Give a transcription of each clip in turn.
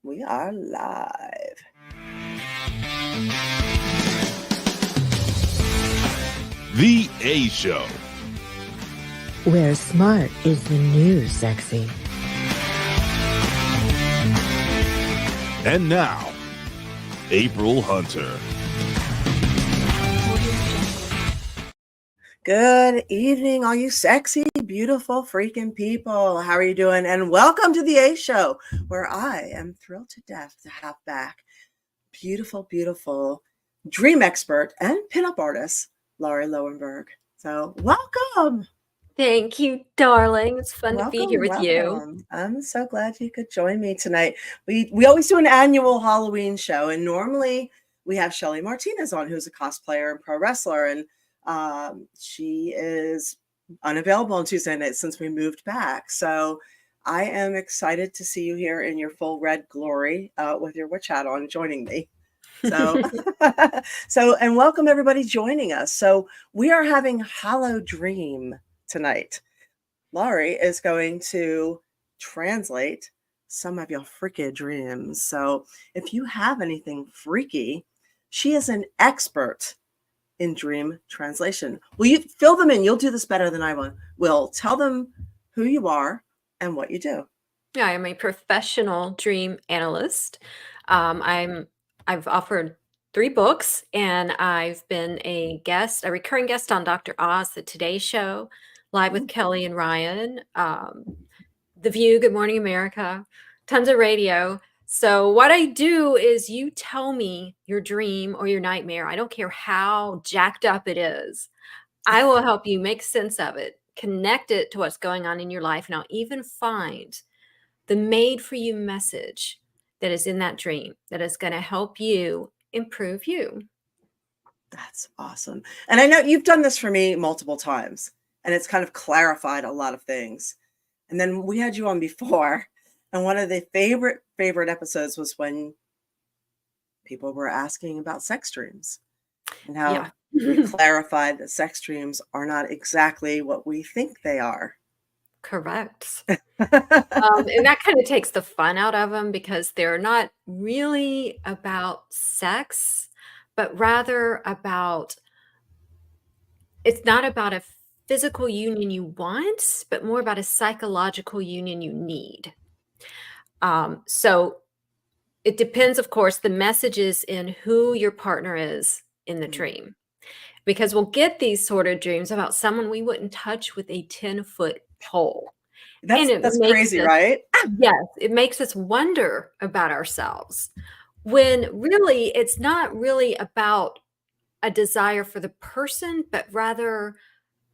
We are live. The A Show, where smart is the new sexy. And now, April Hunter. Good evening, all you sexy, beautiful, freaking people. How are you doing? And welcome to the A Show, where I am thrilled to death to have back beautiful, beautiful dream expert and pinup artist, Lauri Loewenberg. So welcome. Thank you, darling. It's fun to be here with you. I'm so glad you could join me tonight. We always do an annual Halloween show, and normally we have Shelly Martinez on, who's a cosplayer and pro wrestler, and she is unavailable on Tuesday night since we moved back. So I am excited to see you here in your full red glory with your witch hat on, joining me. So, and welcome everybody joining us. So we are having HallowDream tonight. Lauri is going to translate some of your freaky dreams. So if you have anything freaky, she is an expert in dream translation. Will you fill them in? You'll do this better than I will. Tell them who you are and what you do. Yeah, I'm a professional dream analyst. I've offered 3 books, and I've been a recurring guest on Dr. Oz, The Today Show, Live with Kelly and Ryan, The View, Good Morning America, tons of radio. So what I do is you tell me your dream or your nightmare. I don't care how jacked up it is. I will help you make sense of it, connect it to what's going on in your life, and I'll even find the made-for-you message that is in that dream that is going to help you improve you. That's awesome. And I know you've done this for me multiple times, and it's kind of clarified a lot of things. And then we had you on before, and one of the favorite episodes was when people were asking about sex dreams and how you clarified that sex dreams are not exactly what we think they are. Correct. And that kind of takes the fun out of them, because they're not really about sex, but rather it's not about a physical union you want, but more about a psychological union you need. So it depends, of course, the messages in who your partner is in the dream, because we'll get these sort of dreams about someone we wouldn't touch with a 10-foot pole. That's crazy, right? Yes, it makes us wonder about ourselves, when really it's not really about a desire for the person, but rather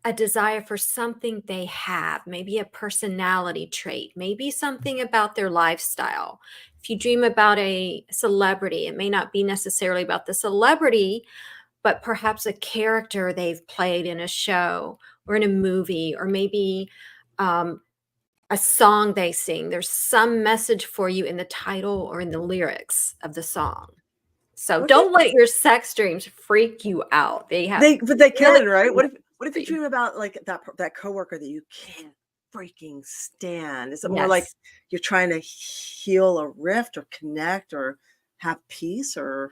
a desire for something they have, maybe a personality trait, maybe something about their lifestyle. If you dream about a celebrity, it may not be necessarily about the celebrity, but perhaps a character they've played in a show or in a movie, or maybe a song they sing. There's some message for you in the title or in the lyrics of the song. So don't let your sex dreams freak you out. But they can, right? What if you dream about like that coworker that you can't freaking stand? Is it more like you're trying to heal a rift or connect or have peace, or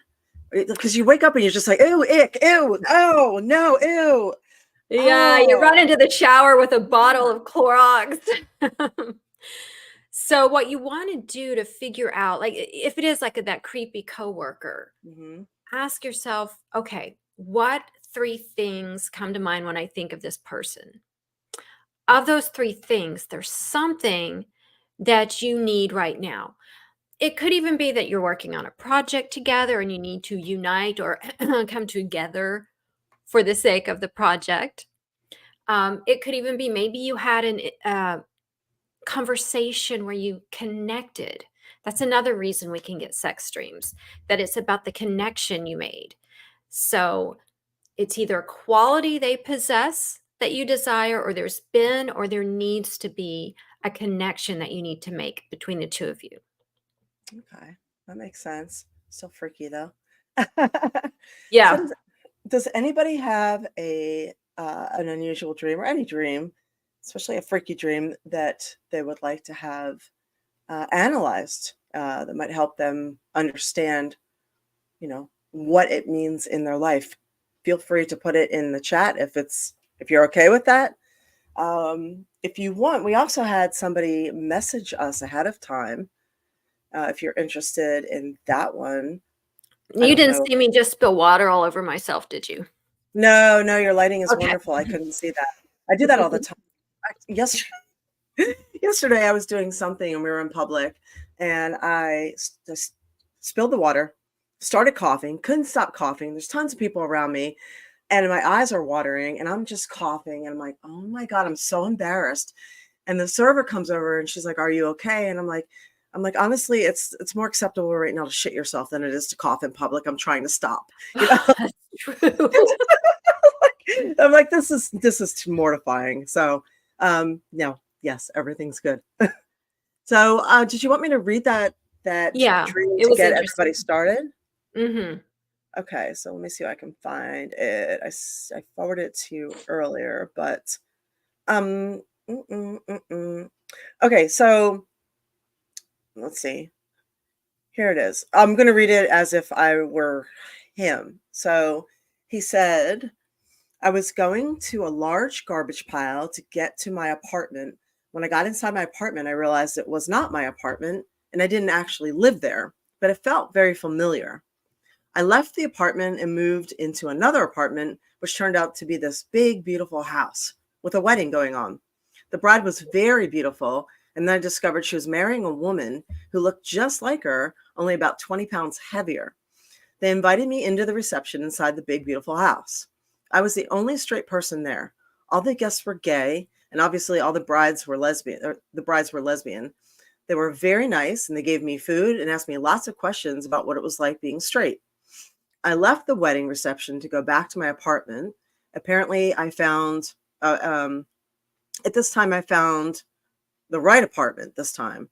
because you wake up and you're just like, ew, ick, ew, oh no, ew. Yeah, you run into the shower with a bottle of Clorox. So what you want to do to figure out, like if it is like that creepy coworker, ask yourself, okay, what 3 things come to mind when I think of this person? Of those 3 things, there's something that you need right now. It could even be that you're working on a project together and you need to unite or come together for the sake of the project. It could even be maybe you had a conversation where you connected. That's another reason we can get sex dreams, that it's about the connection you made. So it's either a quality they possess that you desire, or there's been or there needs to be a connection that you need to make between the 2 of you. Okay, that makes sense. Still freaky though. Yeah. So does anybody have an unusual dream, or any dream, especially a freaky dream, that they would like to have analyzed that might help them understand, what it means in their life. Feel free to put it in the chat if you're okay with that. If you want, we also had somebody message us ahead of time. If you're interested in that one. You didn't see me just spill water all over myself, did you? No, your lighting is wonderful. I couldn't see that. I do that all the time. Yesterday I was doing something and we were in public and I just spilled the water, started coughing, couldn't stop coughing. There's tons of people around me and my eyes are watering and I'm just coughing and I'm like, oh my God, I'm so embarrassed. And the server comes over and she's like, are you okay? And I'm like, honestly, it's more acceptable right now to shit yourself than it is to cough in public. I'm trying to stop. That's true. I'm like, this is too mortifying. So, no, yes, everything's good. So, did you want me to read that dream to get everybody started? Mm-hmm. Okay, so let me see if I can find it. I forwarded it to you earlier, but okay, so let's see. Here it is. I'm going to read it as if I were him. So he said, I was going to a large garbage pile to get to my apartment. When I got inside my apartment, I realized it was not my apartment and I didn't actually live there, but it felt very familiar. I left the apartment and moved into another apartment, which turned out to be this big, beautiful house with a wedding going on. The bride was very beautiful. And then I discovered she was marrying a woman who looked just like her, only about 20 pounds heavier. They invited me into the reception inside the big, beautiful house. I was the only straight person there. All the guests were gay, and obviously all the brides were lesbian. They were very nice, and they gave me food and asked me lots of questions about what it was like being straight. I left the wedding reception to go back to my apartment. Apparently, I found, at this time, I found the right apartment this time.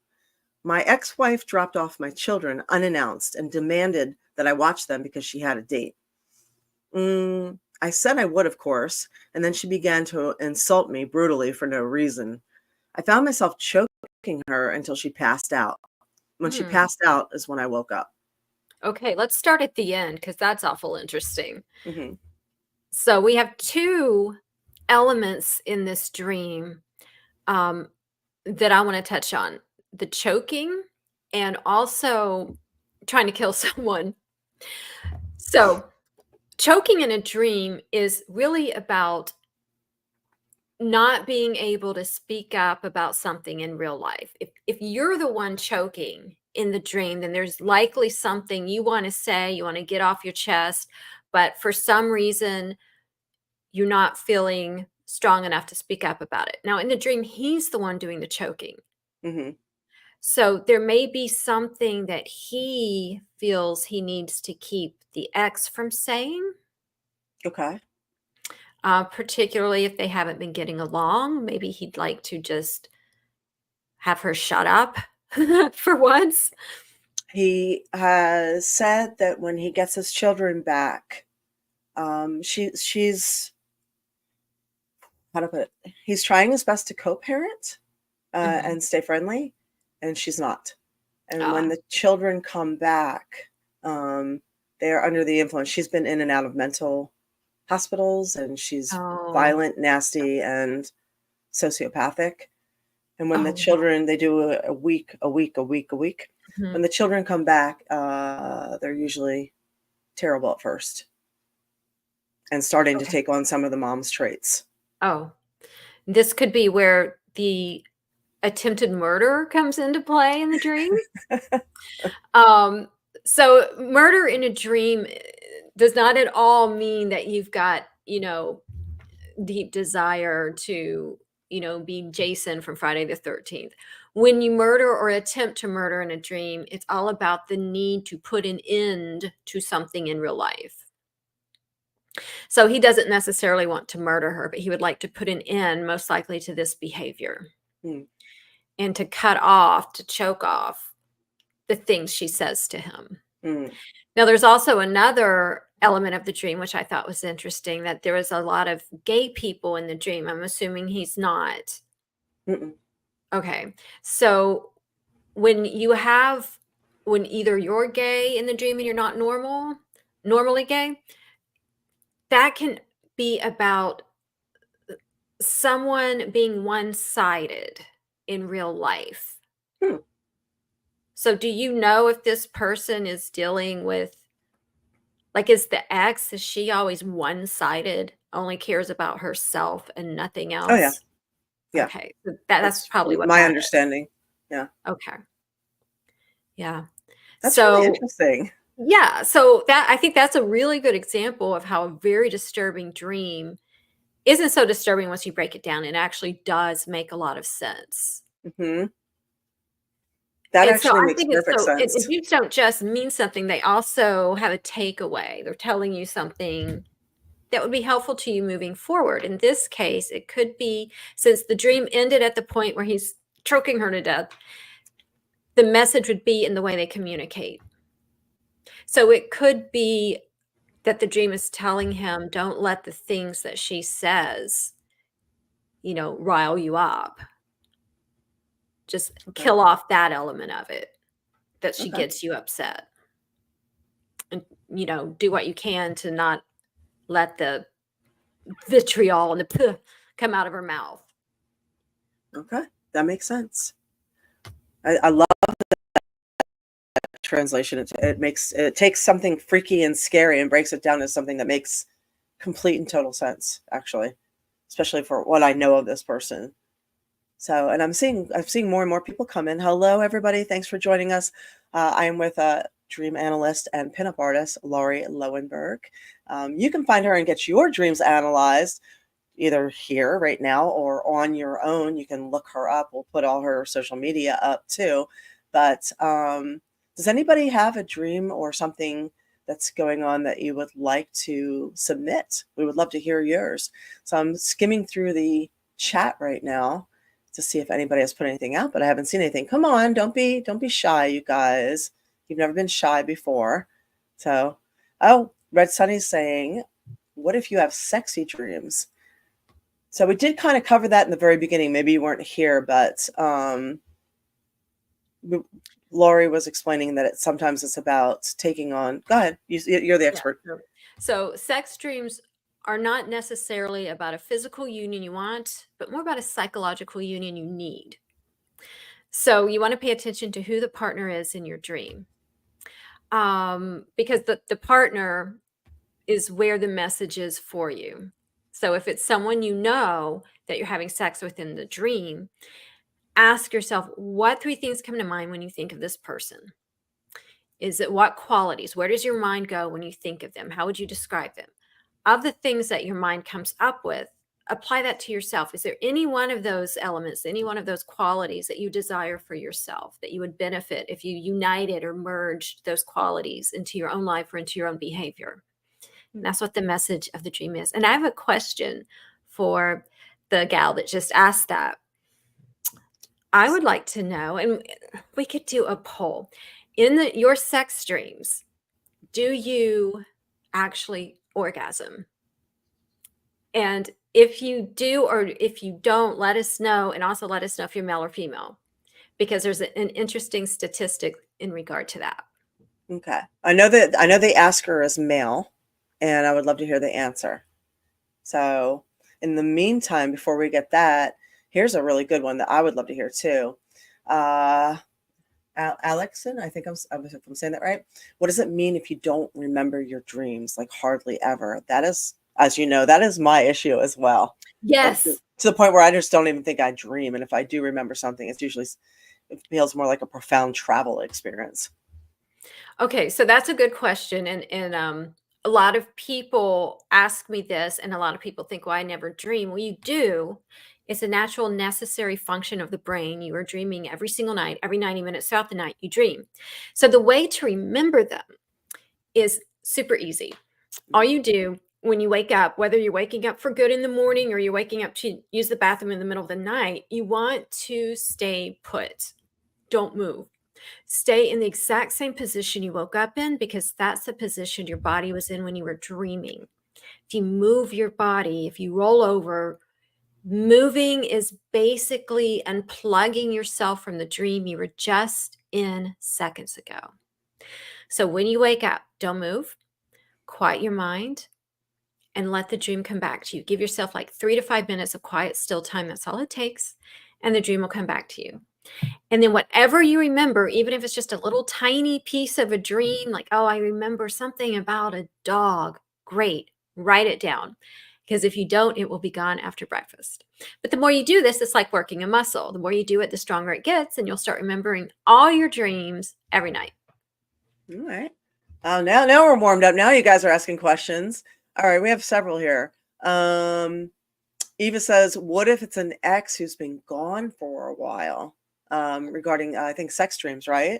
My ex-wife dropped off my children unannounced and demanded that I watch them because she had a date. I said I would, of course, and then she began to insult me brutally for no reason. I found myself choking her until she passed out. When she passed out is when I woke up. Okay, let's start at the end because that's awful interesting. Mm-hmm. So we have two elements in this dream that I want to touch on: the choking and also trying to kill someone. So choking in a dream is really about not being able to speak up about something in real life. If you're the one choking in the dream, then there's likely something you want to say, you want to get off your chest, but for some reason you're not feeling strong enough to speak up about it. Now in the dream, he's the one doing the choking. Mm-hmm. So there may be something that he feels he needs to keep the ex from saying. Okay. Particularly if they haven't been getting along. Maybe he'd like to just have her shut up for once. He has said that when he gets his children back, she's how to put it? He's trying his best to co-parent and stay friendly, and she's not. And when the children come back, they are under the influence. She's been in and out of mental hospitals, and she's violent, nasty, and sociopathic. And when the children, they do a week. Mm-hmm. When the children come back, they're usually terrible at first and starting to take on some of the mom's traits. Oh, this could be where the attempted murder comes into play in the dream. So murder in a dream does not at all mean that you've got, deep desire to, be Jason from Friday the 13th. When you murder or attempt to murder in a dream, it's all about the need to put an end to something in real life. So he doesn't necessarily want to murder her, but he would like to put an end, most likely, to this behavior and to cut off, to choke off the things she says to him. Now, there's also another element of the dream, which I thought was interesting, that there was a lot of gay people in the dream. I'm assuming he's not. Mm-mm. Okay. So when either you're gay in the dream and you're not normally gay, that can be about someone being one-sided in real life. So do you know if this person is dealing with, like, is the ex, is she always one-sided, only cares about herself and nothing else? Oh, yeah. Yeah. Okay. So that's probably what my that is. understanding. Yeah. Okay. Yeah. That's really So interesting. yeah, so I think that's a really good example of how a very disturbing dream isn't so disturbing once you break it down. It actually does make a lot of sense. Hmm. That And so actually I makes think it's perfect so, and sense. dreams don't just mean something, they also have a takeaway. They're telling you something that would be helpful to you moving forward. In this case, it could be, since the dream ended at the point where he's choking her to death, the message would be in the way they communicate. So it could be that the dream is telling him, don't let the things that she says, rile you up. Just kill off that element of it, that she gets you upset. And, do what you can to not let the vitriol and the come out of her mouth. Okay. That makes sense. I love that translation. It takes something freaky and scary and breaks it down to something that makes complete and total sense, actually, especially for what I know of this person. So, and I'm seeing more and more people come in. Hello, everybody. Thanks for joining us. I am with dream analyst and pinup artist, Lauri Loewenberg. You can find her and get your dreams analyzed either here right now or on your own. You can look her up. We'll put all her social media up too. But does anybody have a dream or something that's going on that you would like to submit? We would love to hear yours. So I'm skimming through the chat right now to see if anybody has put anything out, but I haven't seen anything. Come on, don't be shy, you guys. You've never been shy before. So, oh, Red Sunny's saying, what if you have sexy dreams? So we did kind of cover that in the very beginning. Maybe you weren't here, but Lauri was explaining that sometimes it's about taking on. Go ahead. You're the expert. Yeah. So sex dreams are not necessarily about a physical union you want, but more about a psychological union you need. So you want to pay attention to who the partner is in your dream, because the partner is where the message is for you. So if it's someone that you're having sex with in the dream, ask yourself, what 3 things come to mind when you think of this person? Is it what qualities? Where does your mind go when you think of them? How would you describe them? Of the things that your mind comes up with, apply that to yourself. Is there any one of those elements, any one of those qualities that you desire for yourself, that you would benefit if you united or merged those qualities into your own life or into your own behavior? And that's what the message of the dream is. And I have a question for the gal that just asked that. I would like to know, and we could do a poll. In your sex dreams, do you actually orgasm? And if you do or if you don't, let us know, and also let us know if you're male or female, because there's an interesting statistic in regard to that. Okay. I know the asker is male, and I would love to hear the answer. So in the meantime, before we get that, here's a really good one that I would love to hear too. Alexon, I think if I'm saying that right. What does it mean if you don't remember your dreams? Like hardly ever. That is, as you know, that is my issue as well. Yes. To the point where I just don't even think I dream. And if I do remember something, it feels more like a profound travel experience. Okay, so that's a good question. And a lot of people ask me this, and a lot of people think, well, I never dream. Well, you do. It's a natural, necessary function of the brain. You are dreaming every single night, every 90 minutes throughout the night, you dream. So the way to remember them is super easy. All you do when you wake up, whether you're waking up for good in the morning or you're waking up to use the bathroom in the middle of the night, you want to stay put. Don't move. Stay in the exact same position you woke up in, because that's the position your body was in when you were dreaming. If you move your body, if you roll over, Moving is basically unplugging yourself from the dream you were just in seconds ago. So when you wake up, don't move, quiet your mind, and let the dream come back to you. Give yourself like 3 to 5 minutes of quiet, still time. That's all it takes. And the dream will come back to you. And then whatever you remember, even if it's just a little tiny piece of a dream, like, oh, I remember something about a dog. Great. Write it down. Because if you don't, it will be gone after breakfast. But the more you do this, it's like working a muscle. The more you do it, the stronger it gets. And you'll start remembering all your dreams every night. All right. Now we're warmed up. Now you guys are asking questions. All right. We have several here. Eva says, what if it's an ex who's been gone for a while? Regarding, I think, sex dreams, right?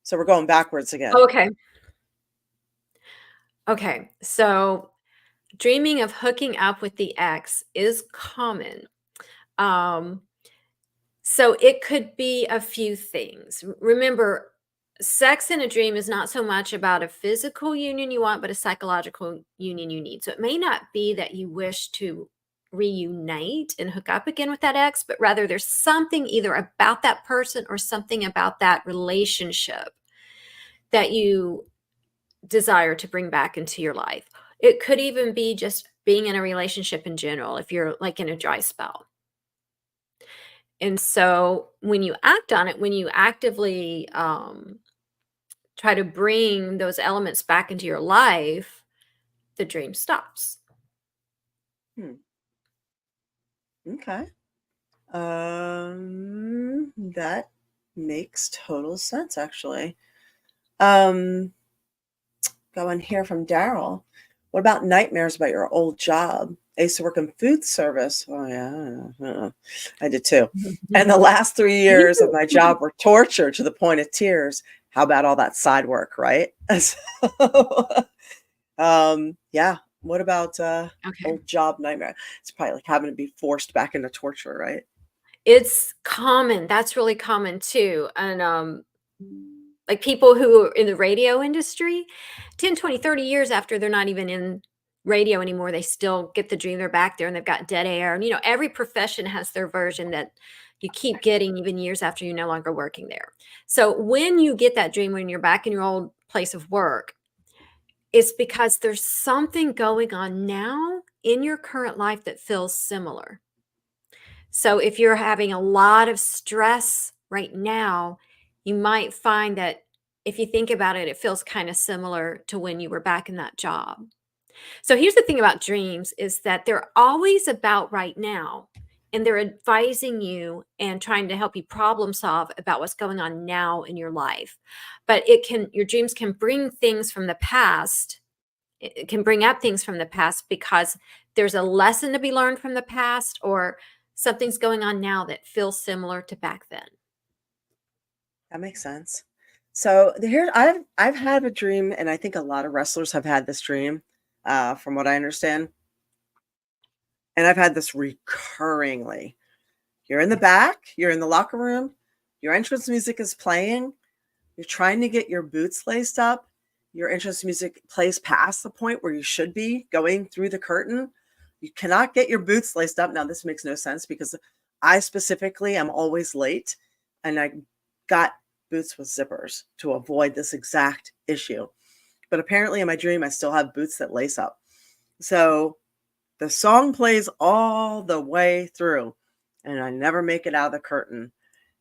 So we're going backwards again. Okay. Okay. So dreaming of hooking up with the ex is common. So it could be a few things. Remember, sex in a dream is not so much about a physical union you want, but a psychological union you need. So it may not be that you wish to reunite and hook up again with that ex, but rather there's something either about that person or something about that relationship that you desire to bring back into your life. It could even be just being in a relationship in general, if you're like in a dry spell. And so when you act on it, when you actively try to bring those elements back into your life, the dream stops. Okay. That makes total sense, actually. Going here from Daryl. What about nightmares about your old job? I used to work in food service. Oh, yeah. I did too. And the last 3 years of my job were torture to the point of tears. How about all that side work, right? So, yeah. What about old job nightmare? It's probably like having to be forced back into torture, right? It's common. That's really common too. And like people who are in the radio industry, 10, 20, 30 years after they're not even in radio anymore, they still get the dream they're back there and they've got dead air. And, every profession has their version that you keep getting even years after you're no longer working there. So when you get that dream, when you're back in your old place of work, it's because there's something going on now in your current life that feels similar. So if you're having a lot of stress right now, you might find that if you think about it, it feels kind of similar to when you were back in that job. So here's the thing about dreams is that they're always about right now, and they're advising you and trying to help you problem solve about what's going on now in your life. But your dreams can bring things from the past. It can bring up things from the past because there's a lesson to be learned from the past, or something's going on now that feels similar to back then. That makes sense. So here I've had a dream, and I think a lot of wrestlers have had this dream, from what I understand. And I've had this recurringly. You're in the back, you're in the locker room, your entrance music is playing, you're trying to get your boots laced up, your entrance music plays past the point where you should be going through the curtain. You cannot get your boots laced up. Now, this makes no sense because I specifically am always late, and I got boots with zippers to avoid this exact issue. But apparently in my dream, I still have boots that lace up. So the song plays all the way through, and I never make it out of the curtain.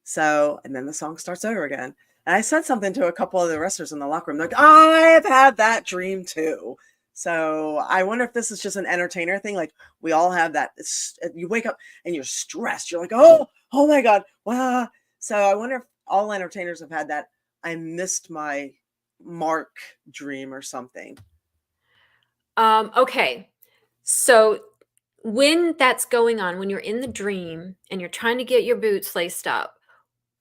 So, and then the song starts over again. And I said something to a couple of the wrestlers in the locker room. They're like, I've had that dream too. So I wonder if this is just an entertainer thing. Like we all have that. You wake up and you're stressed. You're like, oh my God. Wow. So I wonder if all entertainers have had that. I missed my mark dream or something. Okay. So when that's going on, when you're in the dream and you're trying to get your boots laced up,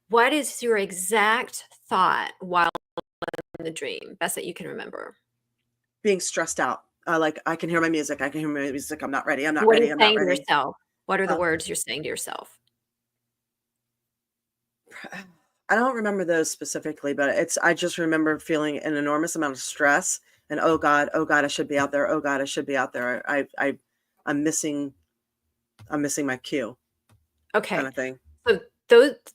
what is your exact thought while in the dream? Best that you can remember. Being stressed out. Like I can hear my music. I'm not ready. I'm not What are ready. you I'm saying not to ready. yourself? What are the words you're saying to yourself? I don't remember those specifically, but I just remember feeling an enormous amount of stress and oh God, I should be out there. Oh God, I should be out there. I'm missing I'm missing my cue kind Okay. of thing. So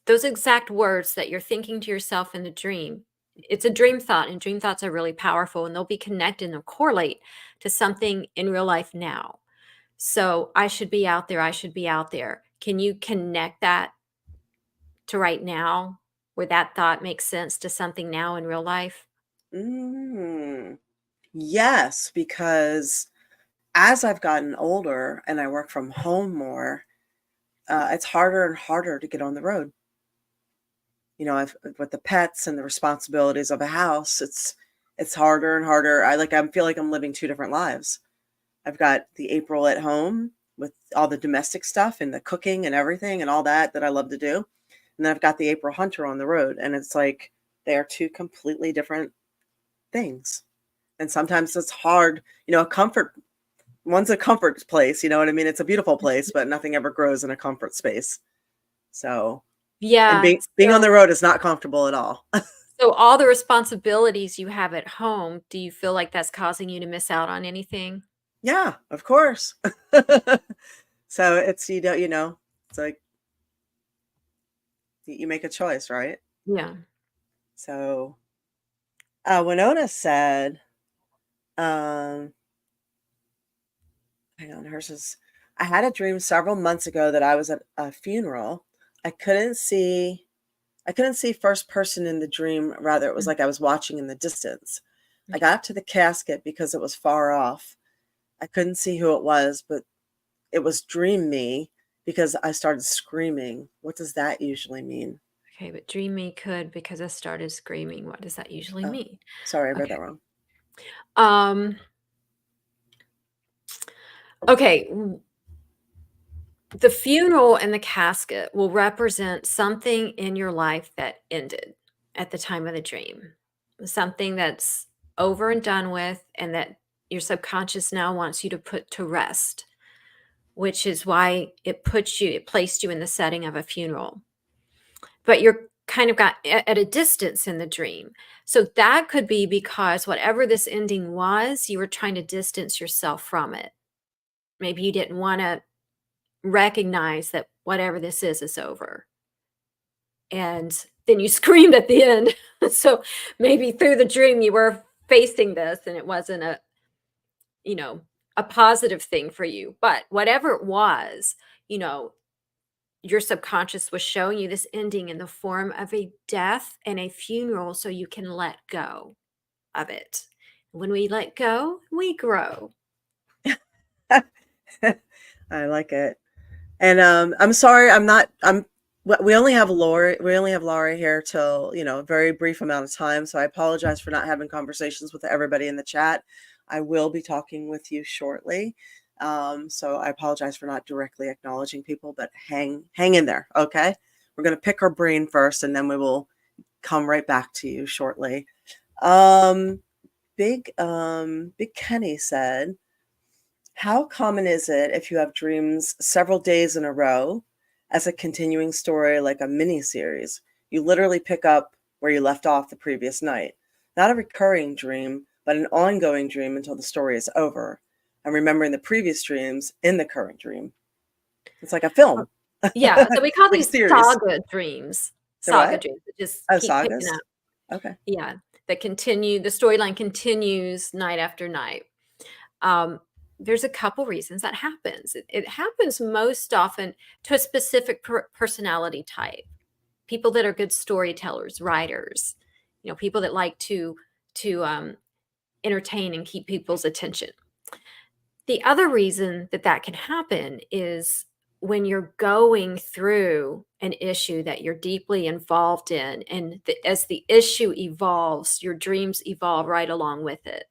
those exact words that you're thinking to yourself in the dream, it's a dream thought, and dream thoughts are really powerful, and they'll be connected and correlate to something in real life now. So I should be out there. I should be out there. Can you connect that to right now, where that thought makes sense to something now in real life? Mm, yes, because as I've gotten older and I work from home more, it's harder and harder to get on the road. You know, with the pets and the responsibilities of a house, it's harder and harder. I feel like I'm living two different lives. I've got the April at home with all the domestic stuff and the cooking and everything and all that I love to do. And then I've got the April Hunter on the road, and it's like they are two completely different things. And sometimes it's hard, one's a comfort place, you know what I mean? It's a beautiful place, but nothing ever grows in a comfort space. So, and Yeah. being on the road is not comfortable at all. So all the responsibilities you have at home, do you feel like that's causing you to miss out on anything? Yeah, of course. So it's, it's like you make a choice, right? Yeah. So, Winona said, um, hang on, hers is, I had a dream several months ago that I was at a funeral. I couldn't see I couldn't see first person in the dream. Rather, it was like I was watching in the distance. I got to the casket because it was far off. I couldn't see who it was, but it was dream me because I started screaming. What does that usually mean? Okay, but dream me could because I started screaming. What does that usually Oh, mean? sorry, I read Okay. that wrong. Um, okay. The funeral and the casket will represent something in your life that ended at the time of the dream. Something that's over and done with, and that your subconscious now wants you to put to rest, which is why it placed you in the setting of a funeral. But you're kind of got at a distance in the dream. So that could be because whatever this ending was, you were trying to distance yourself from it. Maybe you didn't want to recognize that whatever this is over. And then you screamed at the end. So maybe through the dream you were facing this and it wasn't you know, a positive thing for you. But whatever it was, you know, your subconscious was showing you this ending in the form of a death and a funeral so you can let go of it. When we let go, we grow. I like it. And I'm sorry, we only have Laurie here till, a very brief amount of time. So I apologize for not having conversations with everybody in the chat. I will be talking with you shortly. So I apologize for not directly acknowledging people, but hang in there. Okay. We're going to pick our brain first and then we will come right back to you shortly. Big Kenny said, how common is it if you have dreams several days in a row as a continuing story, like a mini series? You literally pick up where you left off the previous night. Not a recurring dream, but an ongoing dream until the story is over. And remembering the previous dreams in the current dream. It's like a film. Yeah. So we call Like a these series. Saga dreams. The Saga what? dreams. That just Oh, keep picking sagas? up. Okay. Yeah. The storyline continues night after night. There's a couple reasons that happens. It happens most often to a specific personality type. People that are good storytellers, writers, people that like to entertain and keep people's attention. The other reason that can happen is when you're going through an issue that you're deeply involved in, and as the issue evolves, your dreams evolve right along with it.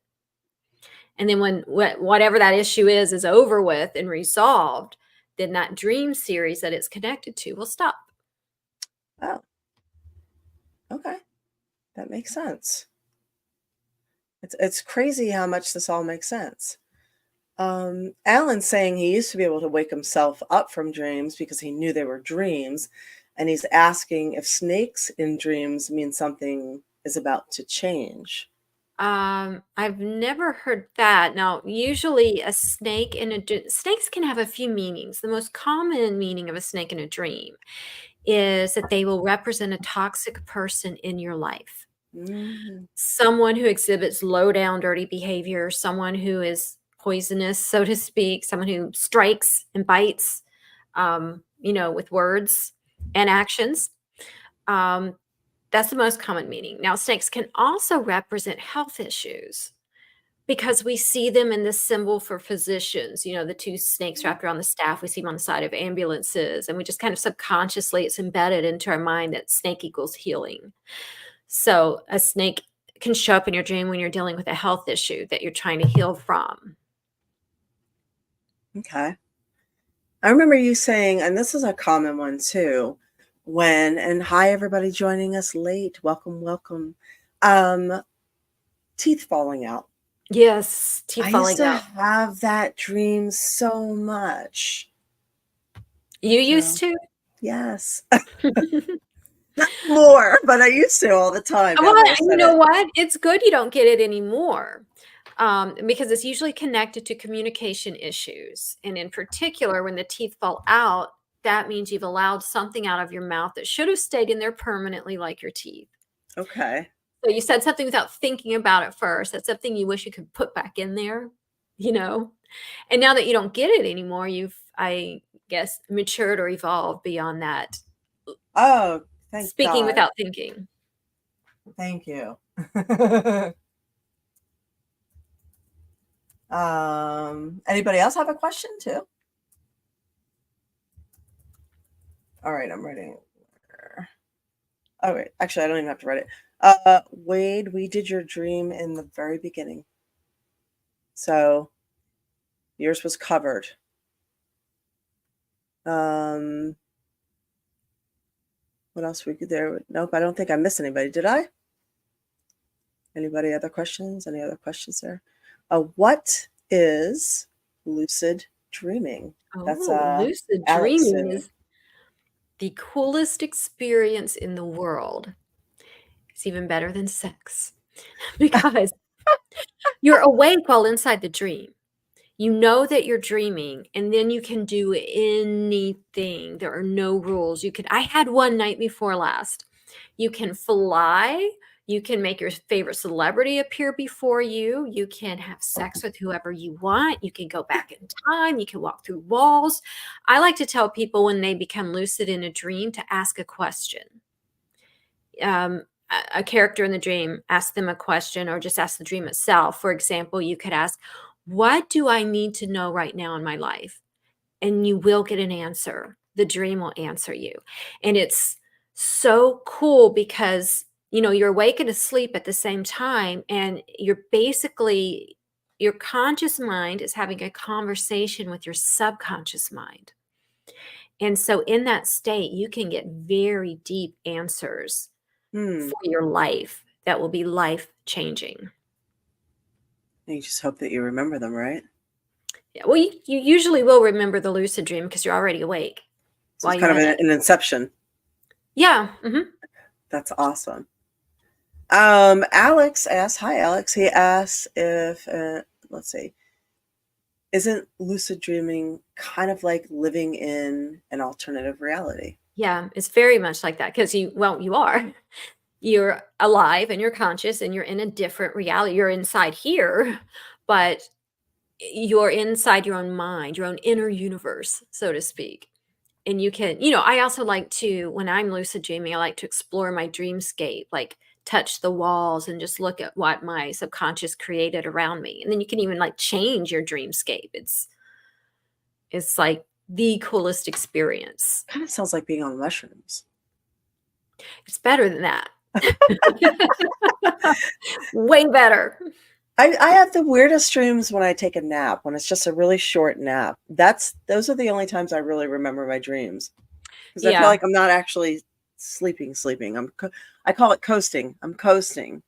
And then when whatever that issue is over with and resolved, then that dream series that it's connected to will stop. Oh, okay. That makes sense. It's crazy how much this all makes sense. Alan's saying he used to be able to wake himself up from dreams because he knew they were dreams. And he's asking if snakes in dreams mean something is about to change. I've never heard that. Now, usually a snake in a snakes can have a few meanings. The most common meaning of a snake in a dream is that they will represent a toxic person in your life. Mm. Someone who exhibits low down dirty behavior, someone who is poisonous, so to speak, someone who strikes and bites, with words and actions. That's the most common meaning. Now, snakes can also represent health issues because we see them in this symbol for physicians, the two snakes wrapped around the staff. We see them on the side of ambulances, and we just kind of subconsciously, it's embedded into our mind that snake equals healing. So a snake can show up in your dream when you're dealing with a health issue that you're trying to heal from. Okay. I remember you saying, and this is a common one too, and hi everybody joining us late. Welcome, welcome. Teeth falling out. Yes, teeth I falling used to out. have that dream so much. You used to? Yes. Not more, but I used to all the time. Well, now that I you said know it. what? It's good you don't get it anymore, because it's usually connected to communication issues. And in particular, when the teeth fall out, that means you've allowed something out of your mouth that should have stayed in there permanently, like your teeth. Okay. So you said something without thinking about it first. That's something you wish you could put back in there, And now that you don't get it anymore, you've, I guess, matured or evolved beyond that. Oh, thank Speaking God. without thinking. Thank you. Anybody else have a question too? All right, I'm writing. Oh wait, actually, I don't even have to write it. Wade, we did your dream in the very beginning, so yours was covered. What else we could there? Nope, I don't think I missed anybody. Did I? Anybody other questions? Any other questions there? What is lucid dreaming? That's Lucid Alexon. dreaming is the coolest experience in the world. It's even better than sex because you're awake while inside the dream. You know that you're dreaming, and then you can do anything. There are no rules. I had one night before last. You can fly. You can make your favorite celebrity appear before you. You can have sex with whoever you want. You can go back in time. You can walk through walls. I like to tell people when they become lucid in a dream to ask a question. A character in the dream, ask them a question or just ask the dream itself. For example, you could ask, what do I need to know right now in my life? And you will get an answer. The dream will answer you. And it's so cool because, you're awake and asleep at the same time. And your conscious mind is having a conversation with your subconscious mind. And so in that state, you can get very deep answers for your life that will be life-changing. You just hope that you remember them, right? Yeah. Well, you usually will remember the lucid dream because you're already awake. So it's kind of an inception. Yeah. Mm-hmm. That's awesome. Alex asks, hi, Alex. He asks if, let's see, isn't lucid dreaming kind of like living in an alternative reality? Yeah, it's very much like that because you are. You're alive and you're conscious and you're in a different reality. You're inside here, but you're inside your own mind, your own inner universe, so to speak. And you can, I also like to, when I'm lucid dreaming, I like to explore my dreamscape, like touch the walls and just look at what my subconscious created around me. And then you can even like change your dreamscape. It's like the coolest experience. Kind of sounds like being on mushrooms. It's better than that. Way better. I have the weirdest dreams when I take a nap, when it's just a really short nap. Those are the only times I really remember my dreams. Because I feel like I'm not actually sleeping. I call it coasting. I'm coasting.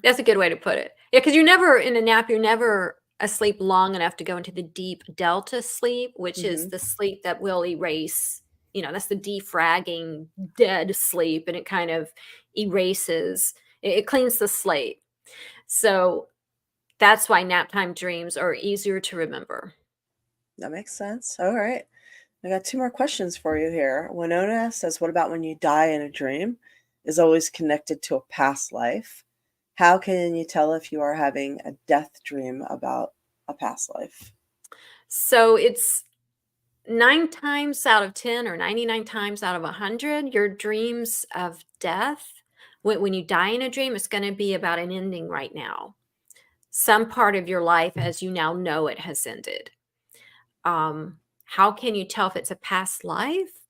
That's a good way to put it. Yeah, because you're never in a nap, you're never asleep long enough to go into the deep delta sleep, which is the sleep that will erase, that's the defragging dead sleep, and it kind of erases, it cleans the slate. So that's why nap time dreams are easier to remember. That makes sense. All right. I got 2 more questions for you here. Winona says, what about when you die in a dream is always connected to a past life? How can you tell if you are having a death dream about a past life? So it's 9 times out of 10 or 99 times out of 100, your dreams of death, when you die in a dream, it's going to be about an ending right now. Some part of your life as you now know it has ended. How can you tell if it's a past life?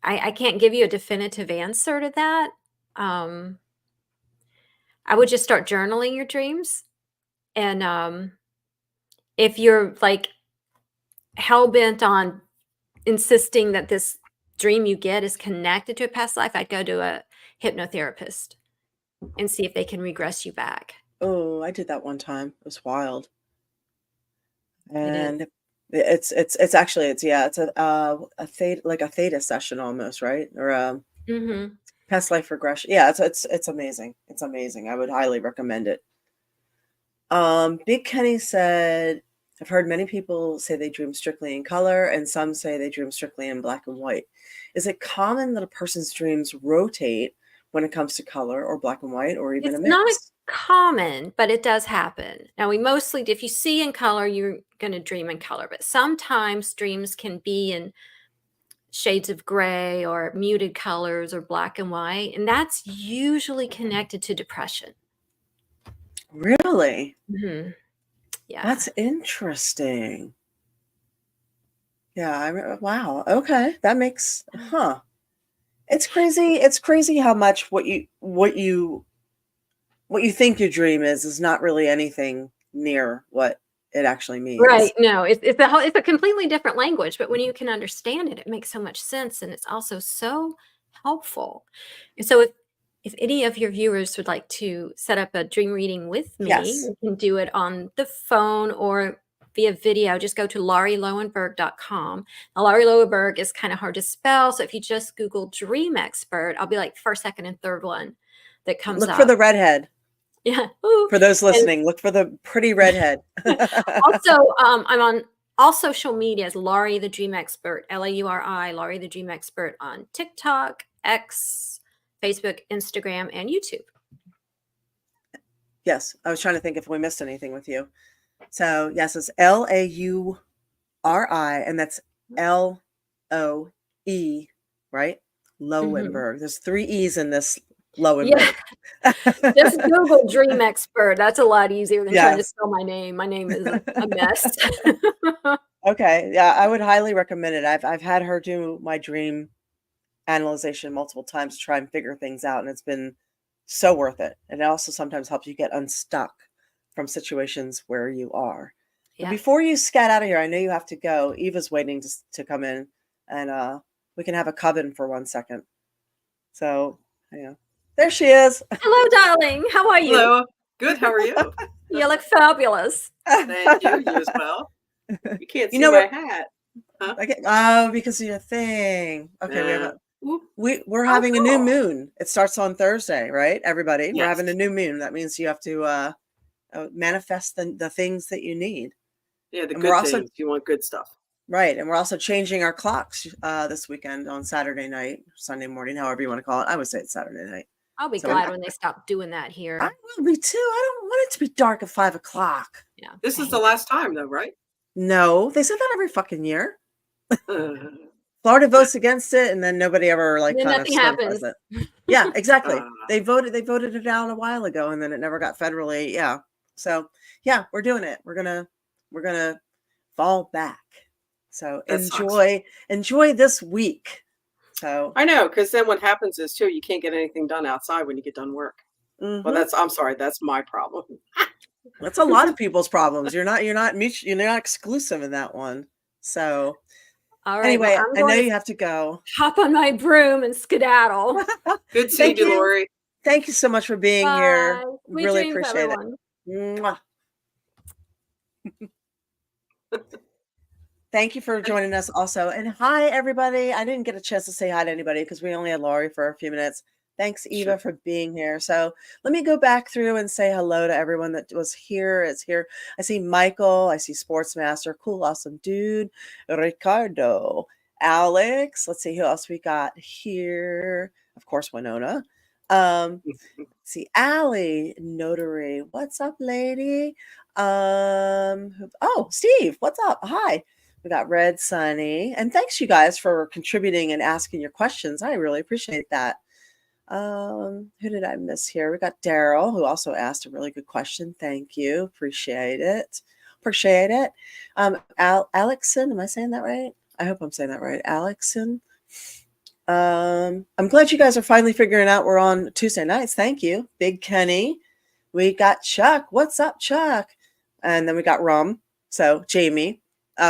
I can't give you a definitive answer to that. I would just start journaling your dreams. And if you're like hell-bent on insisting that this dream you get is connected to a past life, I'd go to a hypnotherapist and see if they can regress you back. Oh, I did that one time. It was wild. And it's a theta session almost, right? Or past life regression. Yeah, it's amazing. It's amazing. I would highly recommend it. Big Kenny said, I've heard many people say they dream strictly in color, and some say they dream strictly in black and white. Is it common that a person's dreams rotate when it comes to color or black and white, or even a It's mix? not common, but it does happen. Now, we mostly, if you see in color, you're going to dream in color, but sometimes dreams can be in shades of gray or muted colors or black and white, and that's usually connected to depression. Really? Mm-hmm. Yeah. That's interesting. Yeah, wow. Okay. That makes It's crazy. It's crazy how much what you think your dream is not really anything near what it actually means. Right. No, it's a completely different language, but when you can understand it, it makes so much sense, and it's also so helpful. And so if any of your viewers would like to set up a dream reading with me, Yes. you can do it on the phone or via video. Just go to lauriloewenberg.com. Now, Lauri Loewenberg is kind of hard to spell, so if you just Google Dream Expert, I'll be like first, second, and third one that comes up. Look for the redhead. Yeah. For those listening, look for the pretty redhead. Also, I'm on all social media as Lauri the Dream Expert, Lauri, Lauri the Dream Expert on TikTok, X, Facebook, Instagram, and YouTube. Yes, I was trying to think if we missed anything with you. So yes, it's Lauri, and that's Loe, right? Loewenberg. There's 3 E's in this Loewenberg. Yeah. Just Google Dream Expert. That's a lot easier than trying to spell my name. My name is a mess. Okay. Yeah, I would highly recommend it. I've had her do my dream analyzation multiple times to try and figure things out, and it's been so worth it. And it also sometimes helps you get unstuck from situations where you are. Yeah. Before you scat out of here, I know you have to go. Eva's waiting to come in, and we can have a coven for 1 second. So, yeah. There she is. Hello, darling. How are you? Hello. Good. How are you? You look fabulous. Thank you. You as well. You can't see my hat. Huh? Oh, because of your thing. Okay, we're having a new moon. It starts on Thursday, right? Everybody, yes. We're having a new moon. That means you have to manifest the things that you need. Yeah, the good things. You want good stuff. Right, and we're also changing our clocks this weekend on Saturday night, Sunday morning, however you want to call it. I would say it's Saturday night. I'll be glad when they stop doing that here. I will be too. I don't want it to be dark at 5 o'clock. Yeah. This is the last time, though, right? No, they said that every fucking year. Florida votes against it, and then nobody ever nothing happens. It. Yeah, exactly. They voted it out a while ago, and then it never got federally. Yeah. So yeah, we're doing it. We're gonna fall back. So enjoy this week. So I know, because then what happens is too, you can't get anything done outside when you get done work. Well, that's my problem. That's a lot of people's problems. You're not exclusive in that one. So all right, anyway, I know you have to go. Hop on my broom and skedaddle. Good seeing you, Lauri. Thank you so much for being here. We really appreciate it. Mwah. Thank you for joining us also. And hi, everybody. I didn't get a chance to say hi to anybody because we only had Lauri for a few minutes. Thanks, Eva, for being here. So let me go back through and say hello to everyone that was here. Is here. I see Michael. I see Sportsmaster. Cool, awesome dude. Ricardo. Alex. Let's see who else we got here. Of course, Winona. See Allie, Notary. What's up, lady? Oh, Steve. What's up? Hi. We got Red Sunny. And thanks, you guys, for contributing and asking your questions. I really appreciate that. Who did I miss here? We got Daryl, who also asked a really good question. Thank you. Appreciate it. Alexon, am I saying that right? I hope I'm saying that right. Alexon. I'm glad you guys are finally figuring out we're on Tuesday nights. Thank you. Big Kenny. We got Chuck. What's up, Chuck? And then we got Rum. So Jamie.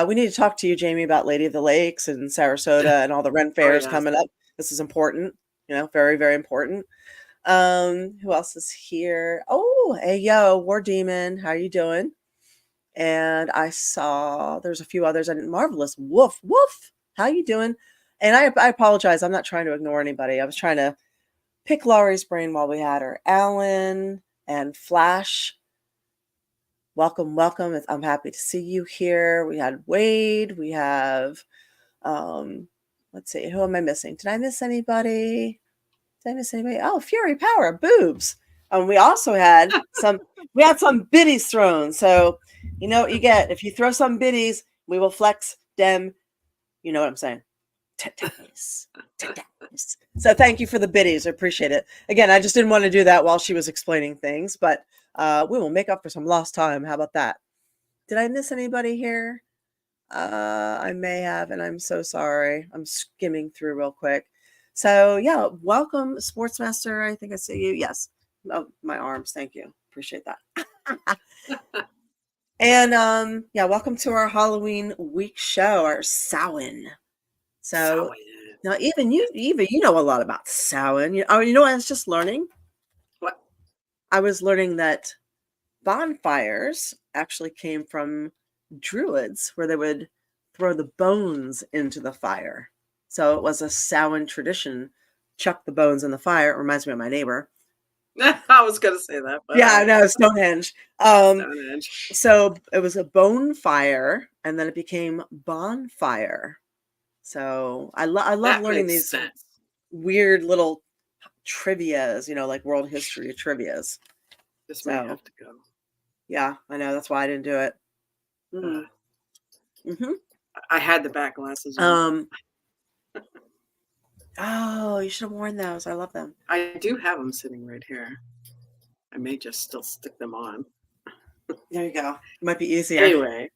We need to talk to you, Jamie, about Lady of the Lakes and Sarasota and all the Ren fairs coming up. This is important. Very, very important. Who else is here? Oh, hey, yo, War Demon. How are you doing? And I saw there's a few others. I didn't. Marvelous. Woof. How you doing? And I apologize. I'm not trying to ignore anybody. I was trying to pick Lauri's brain while we had her. Alan and Flash. Welcome. I'm happy to see you here. We had Wade. We have, let's see, who am I missing? Did I miss anybody? Oh, Fury Power, boobs. We also had some biddies thrown. So you know what you get. If you throw some biddies, we will flex them. You know what I'm saying? Tetanus. So thank you for the biddies. I appreciate it. Again, I just didn't want to do that while she was explaining things, but we will make up for some lost time. How about that? Did I miss anybody here? I may have, and I'm so sorry. I'm skimming through real quick. So yeah, welcome, Sportsmaster. I think I see you. Yes. Oh, my arms. Thank you. Appreciate that. And yeah, welcome to our Halloween week show, our Samhain. So now, even you know a lot about Samhain. You know, I was just learning. What? I was learning that bonfires actually came from Druids, where they would throw the bones into the fire. So it was a Samhain tradition. Chuck the bones in the fire. It reminds me of my neighbor. I was going to say that. But yeah, no, Stonehenge. Stonehenge. So it was a bone fire, and then it became bonfire. So I love learning these weird little trivias, like world history trivias. This may have to go. Yeah, I know. That's why I didn't do it. I had the back glasses on. Oh, you should have worn those. I love them. I do have them sitting right here. I may just still stick them on. There you go. It might be easier. Anyway,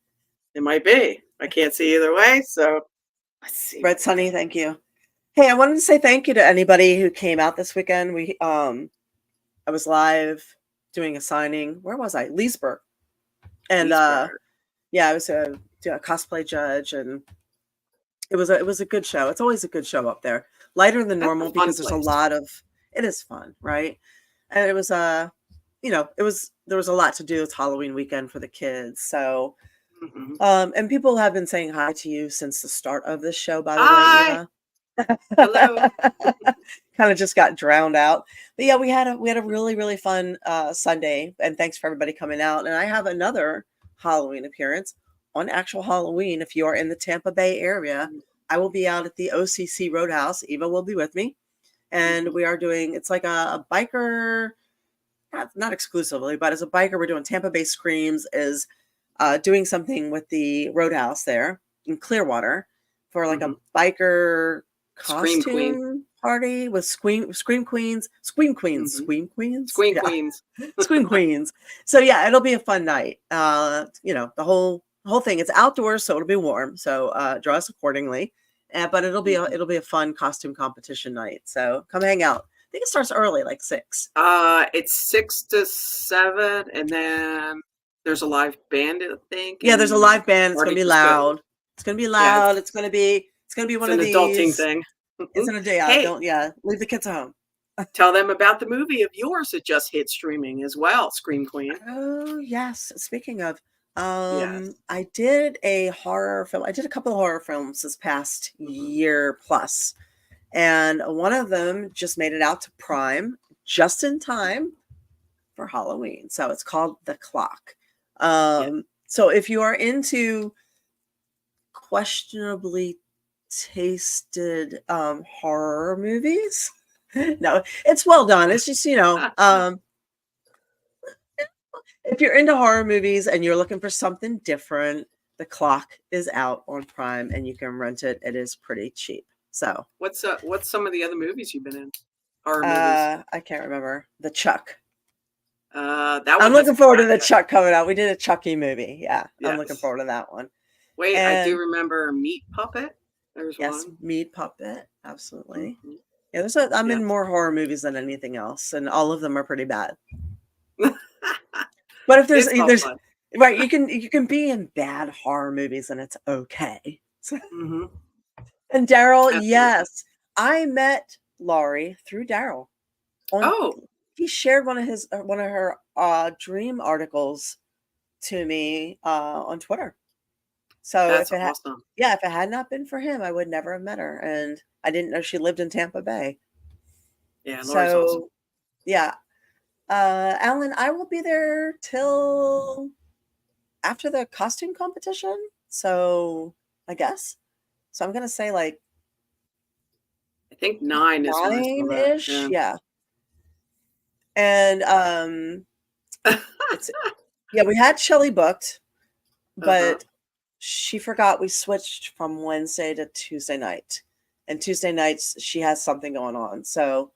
it might be. I can't see either way, so let's see. Red Sunny, thank you. Hey, I wanted to say thank you to anybody who came out this weekend. I was live doing a signing. Where was I? Leesburg. And yeah, I was a cosplay judge, and it was a good show. It's always a good show up there. Lighter than normal because there's a lot of. It is fun, right? And it was there was a lot to do. It's Halloween weekend for the kids, so. And people have been saying hi to you since the start of this show, by the way, Eva. Hello. Kind of just got drowned out. But yeah, we had a really, really fun Sunday, and thanks for everybody coming out. And I have another Halloween appearance on actual Halloween. If you are in the Tampa Bay area, I will be out at the OCC Roadhouse. Eva will be with me. And we are doing, it's like a biker, not exclusively, but as a biker, we're doing Tampa Bay Screams is doing something with the Roadhouse there in Clearwater for like a biker costume party with Scream Queens. So yeah, it'll be a fun night. The whole thing. It's outdoors, so it'll be warm. So dress accordingly. But it'll be a fun costume competition night. So come hang out. I think it starts early, like 6. It's 6 to 7, and then there's a live band, I think. Yeah, there's a live band. It's gonna be loud. It's gonna be loud. Yeah, it's gonna be one of these. Adulting thing. It's an day out. Hey, leave the kids at home. Tell them about the movie of yours that just hit streaming as well, Scream Queen. Oh yes. Speaking of, I did a horror film. I did a couple of horror films this past year plus, And one of them just made it out to Prime just in time for Halloween. So it's called The Clock. So if you are into questionably tasted horror movies, no, it's well done. It's just, if you're into horror movies and you're looking for something different, The Clock is out on Prime and you can rent it. It is pretty cheap. So what's some of the other movies you've been in? Horror movies. I can't remember. The Chuck. I'm looking forward to the Chuck coming out. We did a Chucky movie. Yeah, yes. I'm looking forward to that one. Wait, I do remember Meat Puppet. There's one. Meat Puppet. Absolutely. Mm-hmm. Yeah, I'm in more horror movies than anything else, and all of them are pretty bad. But if there's right, you can be in bad horror movies and it's okay. Mm-hmm. And Daryl, yes, I met Lauri through Daryl. He shared one of her Dream articles to me on Twitter. So that's awesome. If it had not been for him, I would never have met her, and I didn't know she lived in Tampa Bay. Yeah, Lauri's awesome. Yeah, Alan, I will be there till after the costume competition. So I guess. So I'm gonna say like I think 9-ish. Yeah. And we had Shelly booked, but she forgot we switched from Wednesday to Tuesday night. And Tuesday nights she has something going on. So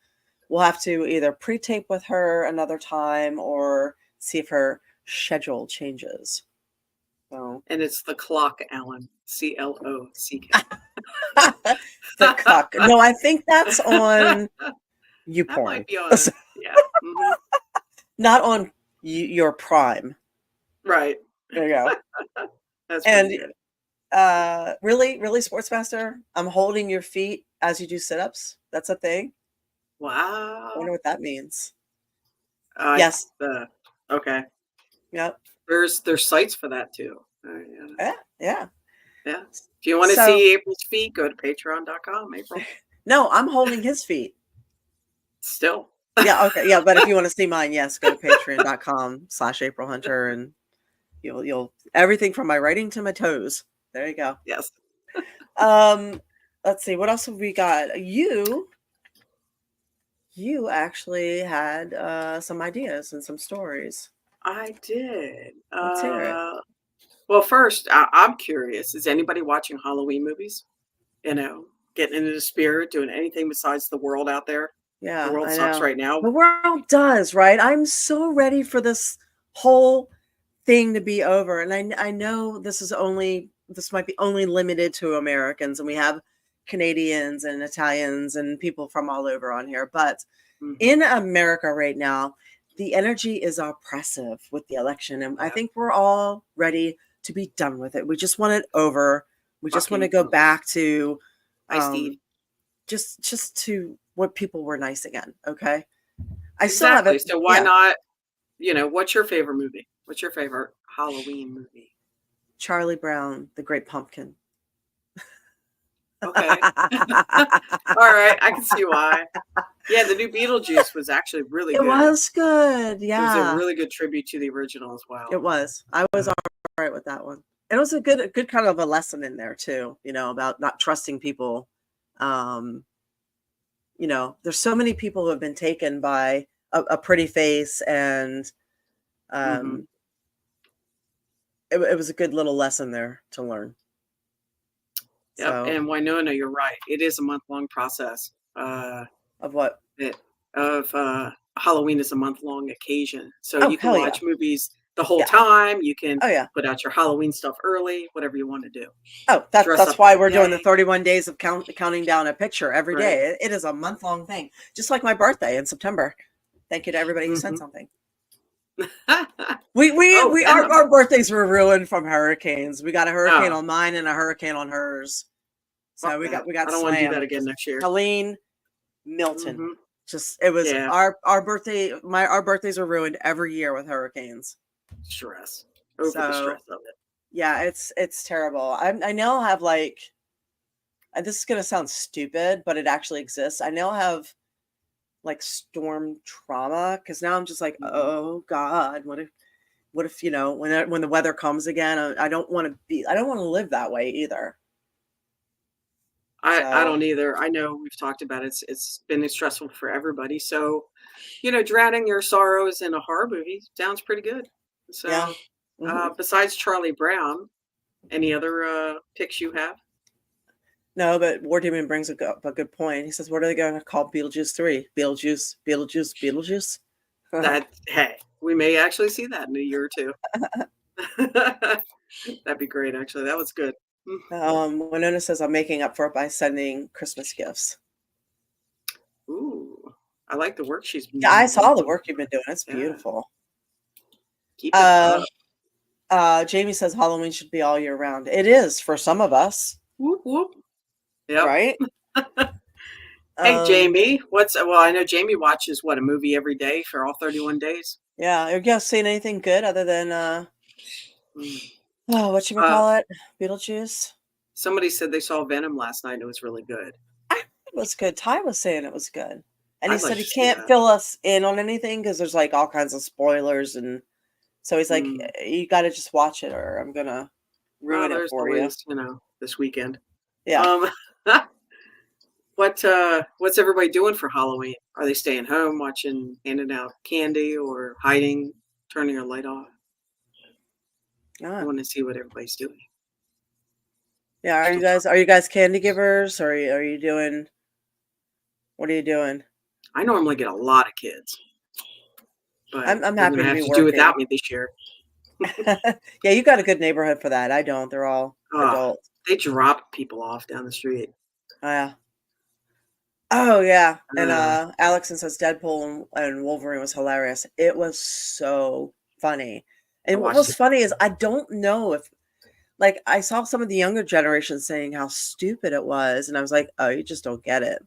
we'll have to either pre-tape with her another time or see if her schedule changes. So. And it's The Clock, Alan. CLOCK. The Clock. No, I think that's on YouPorn. That might be on, yeah. Mm-hmm. Not on your Prime. Right. There you go. That's and really, Sportsmaster, I'm holding your feet as you do sit-ups. That's a thing. Wow. I wonder what that means. Yes. Okay. Yep. There's sites for that too. Yeah. If you want to see April's feet, go to patreon.com, April. No, I'm holding his feet. Still. Yeah, okay. Yeah, but if you want to see mine, yes, go to patreon.com/April Hunter, and you'll everything from my writing to my toes. There you go. Yes. Let's see, what else have we got? You actually had some ideas and some stories. I did. Let's hear it. Well, first, I'm curious. Is anybody watching Halloween movies? Getting into the spirit, doing anything besides the world out there? Yeah, the world sucks right now. The world does, right? I'm so ready for this whole thing to be over. And I know this might be only limited to Americans, and we have Canadians and Italians and people from all over on here. But in America right now, the energy is oppressive with the election. And I think we're all ready to be done with it. We just want it over. We just want to go back to just to what people were nice again. Okay. I still have it. So why not, what's your favorite movie? What's your favorite Halloween movie? Charlie Brown, The Great Pumpkin. Okay. All right. I can see why. Yeah, the new Beetle Juice was actually really good. It was good. Yeah. It was a really good tribute to the original as well. It was. I was all right with that one. It was a good kind of a lesson in there too, about not trusting people. There's so many people who have been taken by a pretty face, and it was a good little lesson there to learn. Yep. So, and Winona, you're right. It is a month-long process. Of what? Halloween is a month-long occasion. So you can watch movies the whole time. You can put out your Halloween stuff early, whatever you want to do. Oh, that's why we're doing the 31 days of counting down a picture every day. It is a month-long thing. Just like my birthday in September. Thank you to everybody who sent something. Our birthdays were ruined from hurricanes. We got a hurricane on mine and a hurricane on hers. So we got I don't want to do that again next year. Helene, Milton. It was our birthday. Our birthdays were ruined every year with hurricanes. Stress. The stress of it. Yeah, it's terrible. I now have I and this is going to sound stupid, but it actually exists. I now have like storm trauma because now I'm just like, oh God, what if when the weather comes again, I don't want to live that way either. I don't either. I know we've talked about it. It's been stressful for everybody. So, drowning your sorrows in a horror movie sounds pretty good. So, Yeah. Mm-hmm. Besides Charlie Brown, any other picks you have? No, but War Demon brings a good point. He says, what are they going to call Beetlejuice 3? Beetlejuice, Beetlejuice, Beetlejuice? Hey, we may actually see that in a year or two. That'd be great, actually. That was good. Winona says, I'm making up for it by sending Christmas gifts. Ooh, I like the work she's been doing. I saw the work you've been doing. It's beautiful. Keep it up. Jamie says Halloween should be all year round. It is for some of us. Whoop, whoop. Yep. Right? Hey, Jamie, I know Jamie watches a movie every day for all 31 days. Yeah. Are you guys seeing anything good other than whatchamacallit? Beetlejuice? Somebody said they saw Venom last night and it was really good. It was good. Ty was saying it was good. And he said like he can't fill us in on anything because there's like all kinds of spoilers, and so he's like, you got to just watch it or I'm gonna ruin it for you. This weekend. Yeah. What's everybody doing for Halloween? Are they staying home, handing out candy, or hiding, turning your light off? I want to see what everybody's doing. Yeah, are you guys candy givers, or are you doing? What are you doing? I normally get a lot of kids, but I'm happy to be working. Do without me this year. Yeah, you got a good neighborhood for that. I don't. They're all adults. They drop people off down the street. Oh, yeah. Oh yeah. And Alexon says Deadpool and Wolverine was hilarious. It was so funny. And what was funny is I don't know if, like, I saw some of the younger generation saying how stupid it was, and I was like, oh, you just don't get it.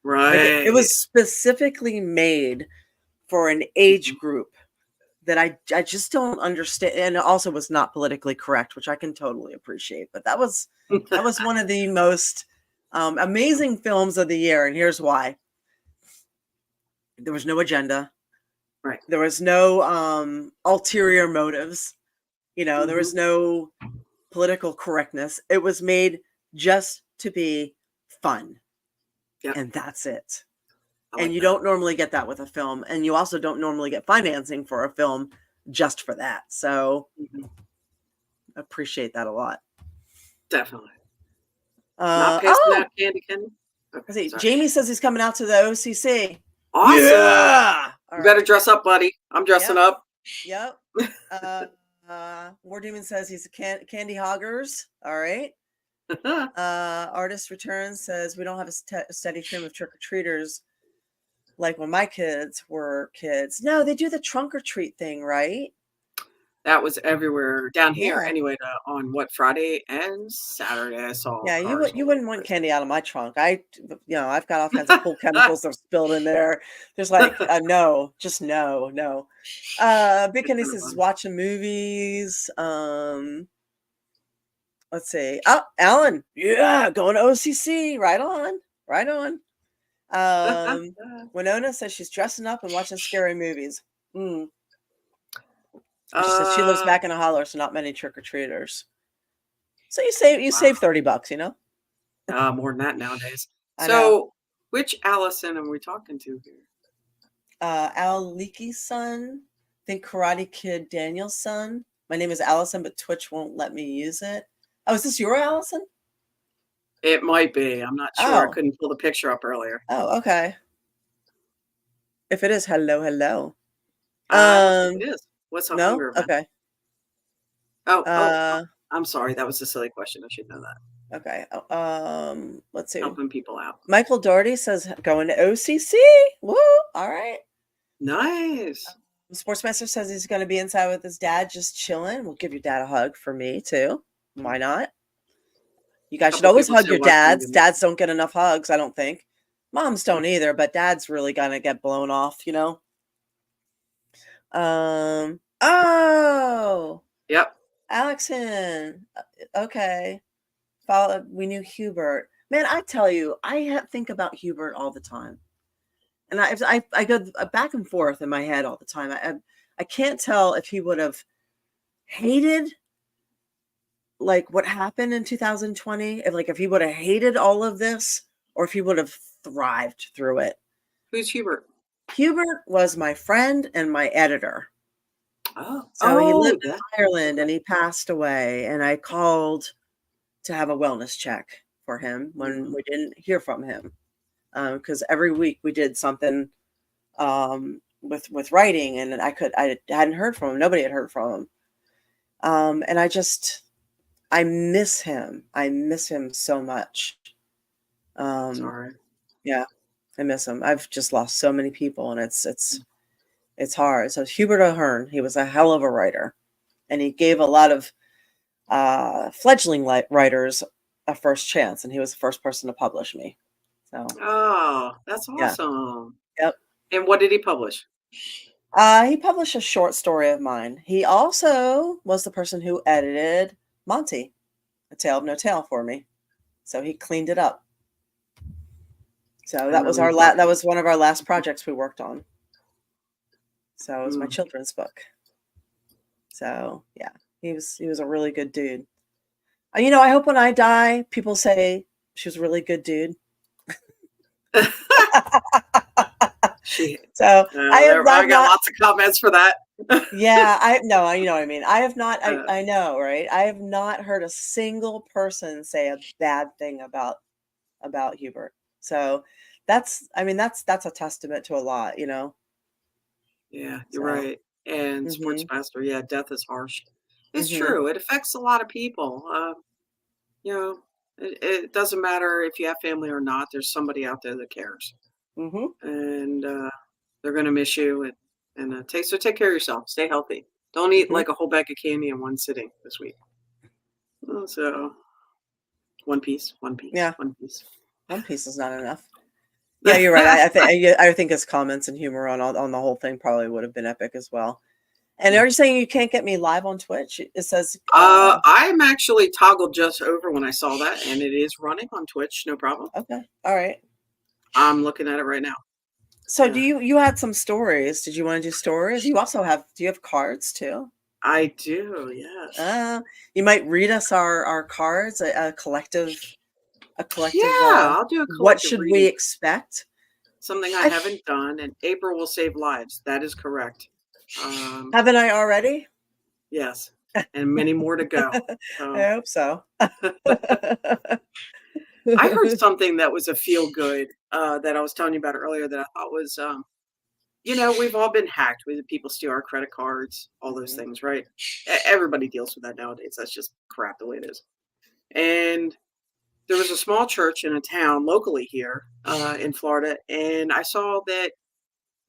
Right. Like, it was specifically made for an age group that I just don't understand, and it also was not politically correct, which I can totally appreciate. But that was one of the most amazing films of the year, and here's why. There was no agenda. Right. There was no ulterior motives. There was no political correctness. It was made just to be fun. Yep. And that's it. And you don't normally get that with a film. And you also don't normally get financing for a film just for that. So appreciate that a lot. Definitely. Not passing out candy, Kenny? Okay, Jamie says he's coming out to the OCC. Awesome. Yeah! You better dress up, buddy. I'm dressing up. Yep. War Demon says he's a candy hoggers. All right. Artist Returns says we don't have a steady stream of trick-or-treaters like when my kids were kids. No, they do the trunk or treat thing, right? That was everywhere down here. Yeah. Anyway, on Friday and Saturday I saw. Yeah, you wouldn't want candy out of my trunk. I've got all kinds of cool chemicals that are spilled in there. There's like no. Big Kenny says watching movies. Let's see. Oh, Alan. Yeah, going to OCC. Right on. Winona says she's dressing up and watching scary movies. She says she lives back in a holler, so not many trick-or-treaters. So you save $30, More than that nowadays. So which Allison are we talking to here? Al Leakey's son. I think Karate Kid Daniel's son. My name is Allison, but Twitch won't let me use it. Oh, is this your Allison? It might be. I'm not sure. I couldn't pull the picture up earlier. Oh, okay. If it is, hello. It is. What's a hunger event? Okay. I'm sorry. That was a silly question. I should know that. Okay. Let's see. Helping people out. Michael Doherty says going to OCC. Woo! All right. Nice. Sportsmaster says he's going to be inside with his dad, just chilling. We'll give your dad a hug for me too. Why not? You guys should always hug your dads. Dads don't get enough hugs, I don't think. Moms don't either, but dad's really gonna get blown off, Yep. Alexon. Okay. We knew Hubert. Man, I tell you, think about Hubert all the time. And I go back and forth in my head all the time. I can't tell if he would have hated like what happened in 2020, if he would have hated all of this, or if he would have thrived through it. Who's Hubert? Hubert was my friend and my editor. Oh, so he lived in Ireland and he passed away. And I called to have a wellness check for him when we didn't hear from him, because every week we did something with writing, and I hadn't heard from him. Nobody had heard from him, and I miss him. I miss him so much. Sorry. Yeah, I miss him. I've just lost so many people, and it's hard. So Hubert O'Hearn, he was a hell of a writer, and he gave a lot of fledgling writers a first chance, and he was the first person to publish me. So, oh, that's awesome. Yeah. Yep. And what did he publish? He published a short story of mine. He also was the person who edited Monty, A Tale of No Tale, for me. So he cleaned it up. So that was that was one of our last projects we worked on. So it was my children's book. So yeah, he was a really good dude. I hope when I die, people say she was a really good dude. So I got lots of comments for that. Yeah, I know what I mean. I have not. I know, right? I have not heard a single person say a bad thing about Hubert. So that's a testament to a lot, Yeah, you're right. And sports pastor, yeah, death is harsh. It's true. It affects a lot of people. It doesn't matter if you have family or not. There's somebody out there that cares, and they're going to miss you. And take care of yourself. Stay healthy. Don't eat like a whole bag of candy in one sitting this week. So, one piece. Yeah, one piece. One piece is not enough. Yeah, you're right. I think his comments and humor on the whole thing probably would have been epic as well. And are you saying you can't get me live on Twitch? It says I'm actually toggled just over when I saw that, and it is running on Twitch, no problem. Okay, all right. I'm looking at it right now. So do you had some stories? Did you want to do stories? You also do you have cards too? I do, yes. You might read us our cards, a collective. Yeah, I'll do a collective what should reading. we expect? Something I haven't done, and April will save lives. That is correct. Haven't I already? Yes, and many more to go. I hope so. I heard something that was a feel good that I was telling you about earlier that I thought was, we've all been hacked. People steal our credit cards, all those things, right? Everybody deals with that nowadays. That's just crap the way it is. And there was a small church in a town locally here in Florida, and I saw that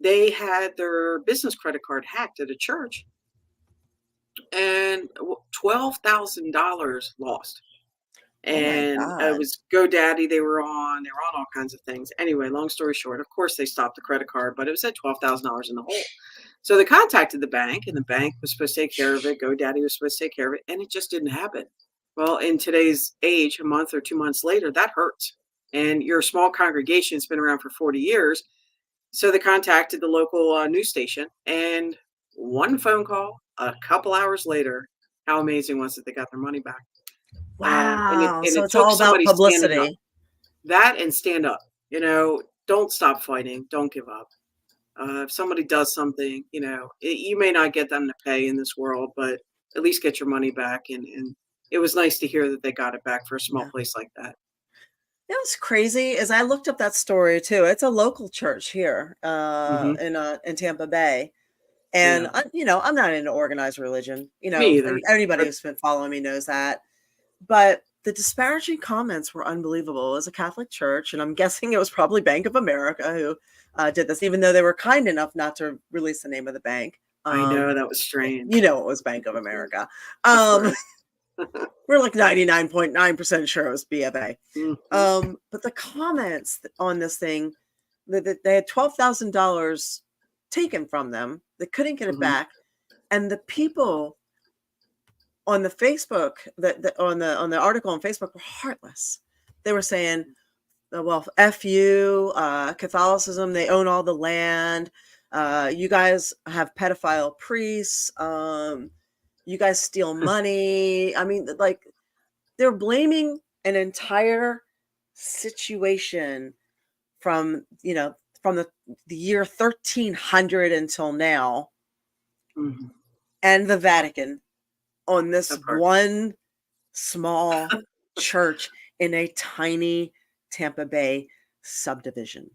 they had their business credit card hacked at a church, and $12,000 lost. And it was GoDaddy they were on all kinds of things. Anyway, long story short, of course they stopped the credit card, but it was at $12,000 in the hole. So they contacted the bank, and the bank was supposed to take care of it. GoDaddy was supposed to take care of it, and it just didn't happen. Well, in today's age, a month or 2 months later, that hurts. And your small congregation has been around for 40 years. So they contacted the local news station, and one phone call, a couple hours later, how amazing was it? They got their money back. Wow. And so it it's took all about publicity. That and stand up. Don't stop fighting. Don't give up. If somebody does something, you may not get them to pay in this world, but at least get your money back. And it was nice to hear that they got it back for a small place like that. It was crazy is I looked up that story too. It's a local church here in Tampa Bay. And I'm not into organized religion. Me either. Anybody who's been following me knows that. But the disparaging comments were unbelievable. It was a Catholic church, and I'm guessing it was probably Bank of America who did this, even though they were kind enough not to release the name of the bank. I know, that was strange. It was Bank of America. We're like 99.9% sure it was BFA. But the comments on this thing, that they had $12,000 taken from them. They couldn't get it back. And the people on the Facebook, on the article on Facebook were heartless. they were saying, well, F you, Catholicism, they own all the land. You guys have pedophile priests. You guys steal money. I mean, like, they're blaming an entire situation from, from the year 1300 until now, and the Vatican on this one small church in a tiny Tampa Bay subdivision.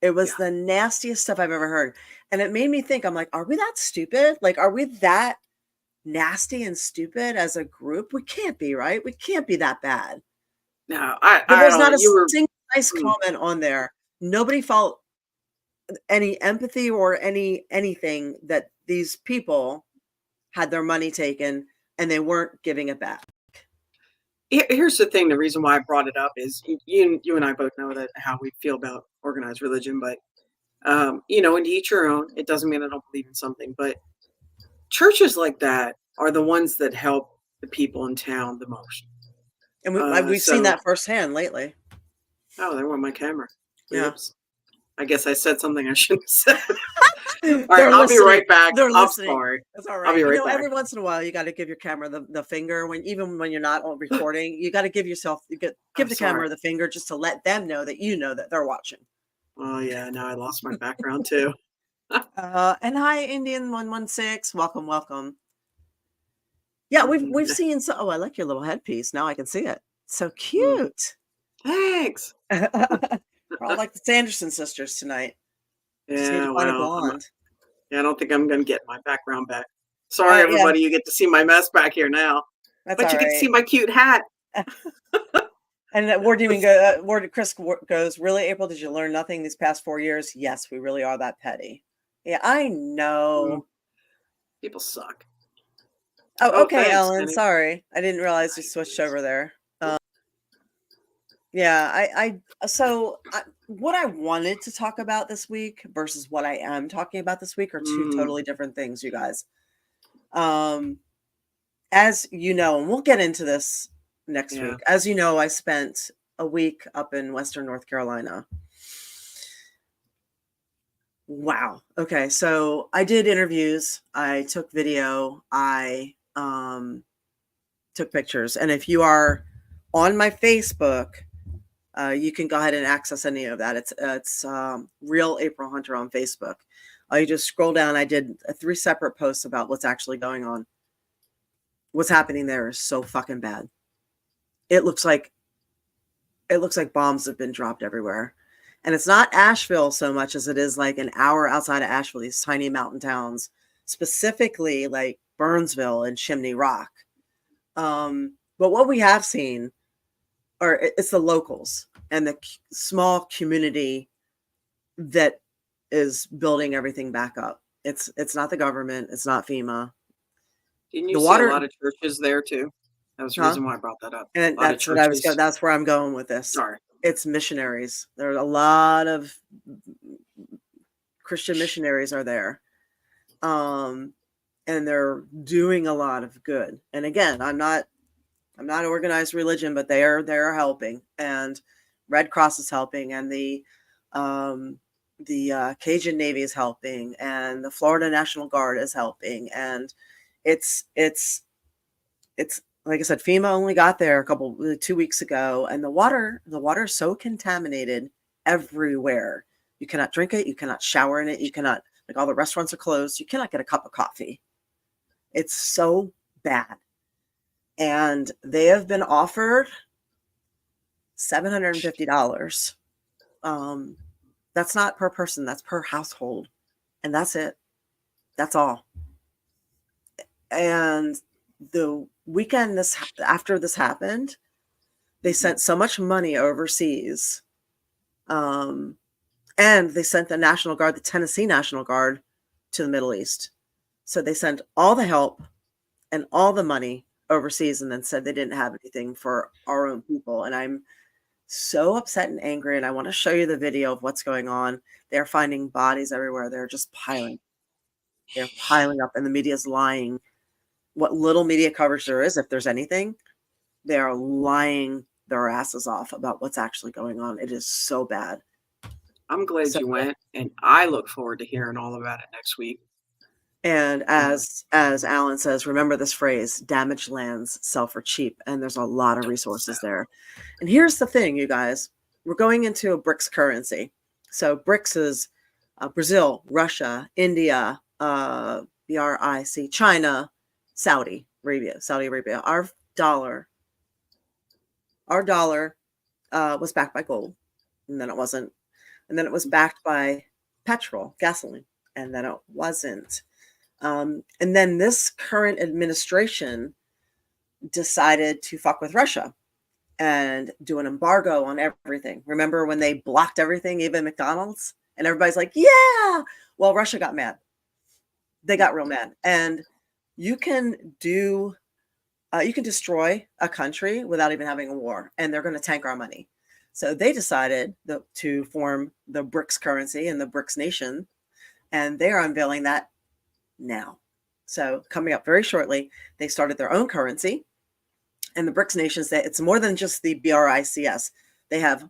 It was the nastiest stuff I've ever heard. And it made me think, I'm like, are we that stupid? Like, are we that nasty and stupid as a group? We can't be, right? We can't be that bad. No, There was not a single nice comment on there. Nobody felt any empathy or anything that these people had their money taken and they weren't giving it back. Here's the thing. The reason why I brought it up is you and I both know that how we feel about organized religion, but and to each your own. It doesn't mean I don't believe in something, but churches like that are the ones that help the people in town the most. And we've seen that firsthand lately. Oh, there went my camera. Yeah. Oops. I guess I said something I shouldn't have said. All right, I'll be right back. They're I'm listening. sorry. That's all right. I'll be right back. Every once in a while, you got to give your camera the finger even when you're not recording. You got to give the camera the finger just to let them know that they're watching. Oh yeah, now I lost my background too. And hi, Indian 116. Welcome. Yeah, we've seen Oh, I like your little headpiece. Now I can see it. So cute. Thanks. We're all like the Sanderson sisters tonight. Yeah, I don't think I'm going to get my background back. Sorry, everybody. You get to see my mess back here now. That's but you get to see my cute hat. And Chris goes, really, April, did you learn nothing these past 4 years? Yes, we really are that petty. Yeah, I know. People suck. Oh, okay, thanks, Ellen. Penny. Sorry. I didn't realize you switched over there. Yeah, so what I wanted to talk about this week versus what I am talking about this week are two totally different things, you guys. As you know, and we'll get into this next week. As you know, I spent a week up in Western North Carolina. Wow. Okay, so I did interviews. I took video. I took pictures. And if you are on my Facebook, you can go ahead and access any of that. It's Real April Hunter on Facebook. You just scroll down. I did 3 separate posts about what's actually going on. What's happening there is so fucking bad. It looks like bombs have been dropped everywhere. And it's not Asheville so much as it is like an hour outside of Asheville, these tiny mountain towns, specifically like Burnsville and Chimney Rock. But what we have seen it's the locals and the small community that is building everything back up. It's not the government. It's not FEMA. Didn't you see a lot of churches there too? That was the reason why I brought that up. And that's what I was. That's where I'm going with this. Sorry. It's missionaries. There are a lot of Christian missionaries are there, and they're doing a lot of good. And again, I'm not organized religion, but they're helping, and Red Cross is helping, and the Cajun Navy is helping, and the Florida National Guard is helping, and it's like I said, FEMA only got there 2 weeks ago, and the water is so contaminated everywhere. You cannot drink it, you cannot shower in it, you cannot, like, all the restaurants are closed, you cannot get a cup of coffee. It's so bad. And they have been offered $750. That's not per person, that's per household. And that's it. That's all. And the weekend after this happened, they sent so much money overseas. And they sent the National Guard, the Tennessee National Guard, to the Middle East. So they sent all the help and all the money overseas, and then said they didn't have anything for our own people. And I'm so upset and angry, and I want to show you the video of what's going on. They're finding bodies everywhere. They're just piling. They're piling up, and the media is lying. What little media coverage there is, if there's anything, they are lying their asses off about what's actually going on. It is so bad. I'm glad you went, and I look forward to hearing all about it next week. And as Alan says, remember this phrase, damaged lands sell for cheap. And there's a lot of resources there. And here's the thing, you guys, we're going into a BRICS currency. So BRICS is Brazil, Russia, India, BRIC, China, Saudi Arabia. Our dollar was backed by gold, and then it wasn't. And then it was backed by petrol, gasoline, and then it wasn't. And then this current administration decided to fuck with Russia and do an embargo on everything. Remember when they blocked everything, even McDonald's? And everybody's like, yeah. Well, Russia got mad. They got real mad. And you can destroy a country without even having a war, and they're going to tank our money. So they decided to form the BRICS currency and the BRICS nation, and they are unveiling that now. So coming up very shortly, they started their own currency, and the BRICS nations, it's more than just the BRICS. They have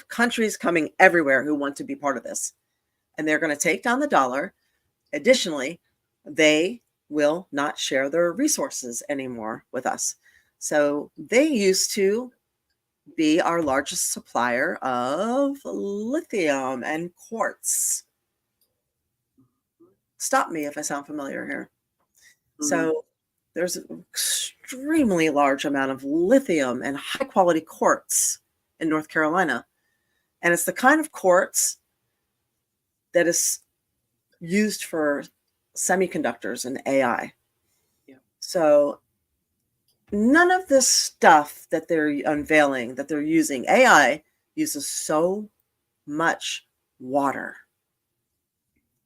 countries coming everywhere who want to be part of this, and they're going to take down the dollar. Additionally, they will not share their resources anymore with us. So they used to be our largest supplier of lithium and quartz. Stop me if I sound familiar here. Mm-hmm. So there's an extremely large amount of lithium and high quality quartz in North Carolina. And it's the kind of quartz that is used for semiconductors and AI. Yeah. So none of this stuff that they're unveiling, that they're using, AI uses so much water.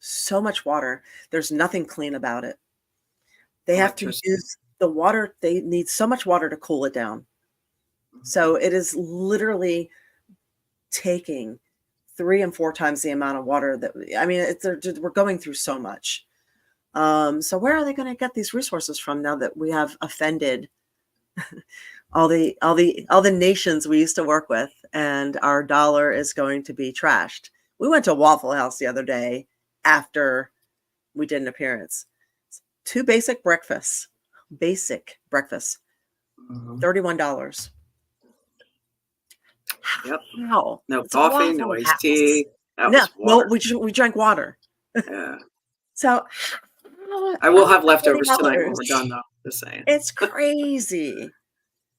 So much water. There's nothing clean about it. They have to use the water. They need so much water to cool it down. So it is literally taking 3 and 4 times the amount of water we're going through so much. So where are they going to get these resources from now that we have offended all the nations we used to work with, and our dollar is going to be trashed? We went to Waffle House the other day after we did an appearance. 2 basic breakfasts, $31. Yep. How? No coffee, no iced tea. Well, we drank water. Yeah. So I will have leftovers tonight when we're done, though. Just saying. It's crazy.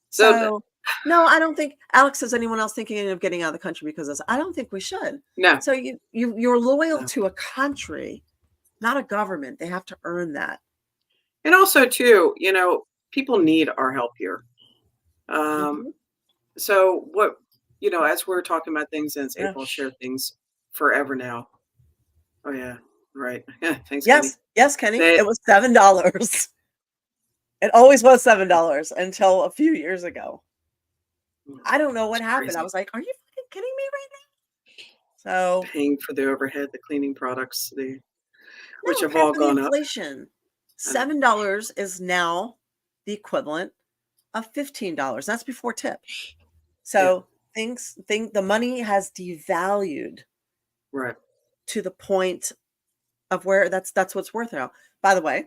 So no, I don't think, Alex, is anyone else thinking of getting out of the country because of this? I don't think we should. No. So you're loyal to a country, not a government. They have to earn that. And also, too, people need our help here. So what, as we're talking about things, since April shared things forever now. Oh, yeah. Right. Thanks, Kenny. Yes, Kenny. It was $7. It always was $7 until a few years ago. I don't know what happened. Crazy. I was like, are you fucking kidding me right now? So paying for the overhead, the cleaning products, which have all gone up. Inflation. $7 is now the equivalent of $15. That's before tip. So the money has devalued, right, to the point of where that's what's worth now. By the way,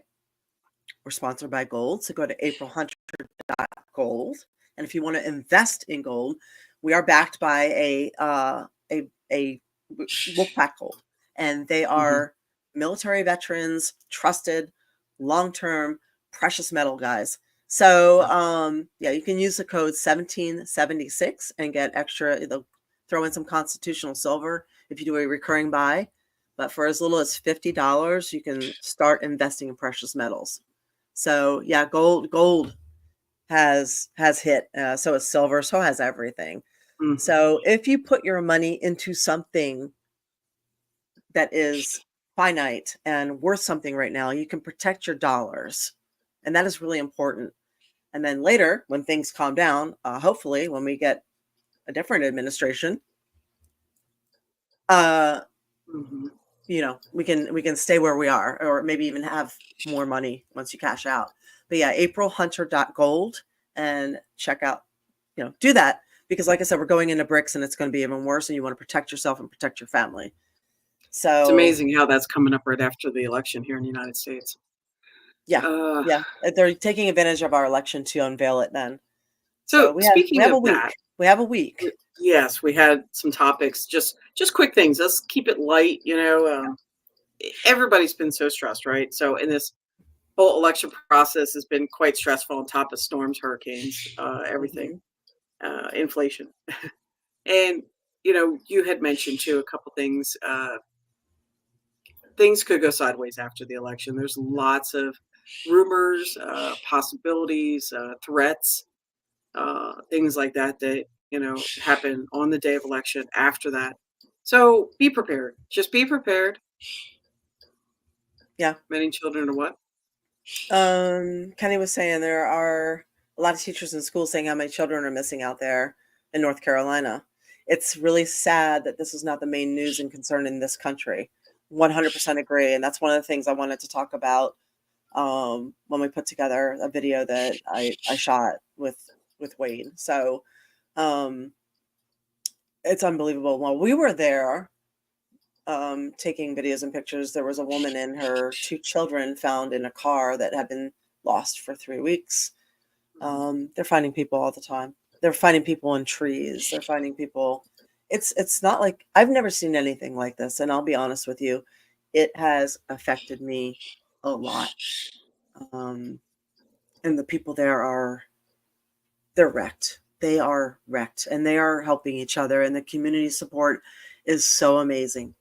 we're sponsored by gold, so go to aprilhunter.gold. And if you want to invest in gold, we are backed by a Wolfpack Gold, and they are military veterans, trusted, long-term, precious metal guys. So you can use the code 1776 and get extra. They'll throw in some constitutional silver if you do a recurring buy. But for as little as $50, you can start investing in precious metals. So yeah, gold has hit. So is silver. So has everything. Mm-hmm. So if you put your money into something that is finite and worth something right now, you can protect your dollars, and that is really important. And then later, when things calm down, hopefully when we get a different administration, we can stay where we are, or maybe even have more money once you cash out. But yeah, aprilhunter.gold, and check out do that, because like I said, we're going into BRICS and it's going to be even worse, and you want to protect yourself and protect your family. So it's amazing how that's coming up right after the election here in the United States. Yeah. They're taking advantage of our election to unveil it then. So we speaking have of a week. that, we have a week. Yes, we had some topics, just quick things. Let's keep it light. Everybody's been so stressed, right? So in this whole election process has been quite stressful on top of storms, hurricanes, everything, inflation. And, you had mentioned too, a couple things, things could go sideways after the election. There's lots of rumors, possibilities, threats, things like that, happen on the day of election after that. So be prepared. Just be prepared. Yeah. Many children are what? Kenny was saying there are a lot of teachers in schools saying how many children are missing out there in North Carolina. It's really sad that this is not the main news and concern in this country. 100% agree. And that's one of the things I wanted to talk about when we put together a video that I shot with Wade. So it's unbelievable. While we were there taking videos and pictures, there was a woman and her 2 children found in a car that had been lost for 3 weeks. They're finding people all the time. They're finding people in trees. They're finding people. It's not like, I've never seen anything like this. And I'll be honest with you, it has affected me a lot. And the people there they're wrecked. They are wrecked, and they are helping each other. And the community support is so amazing.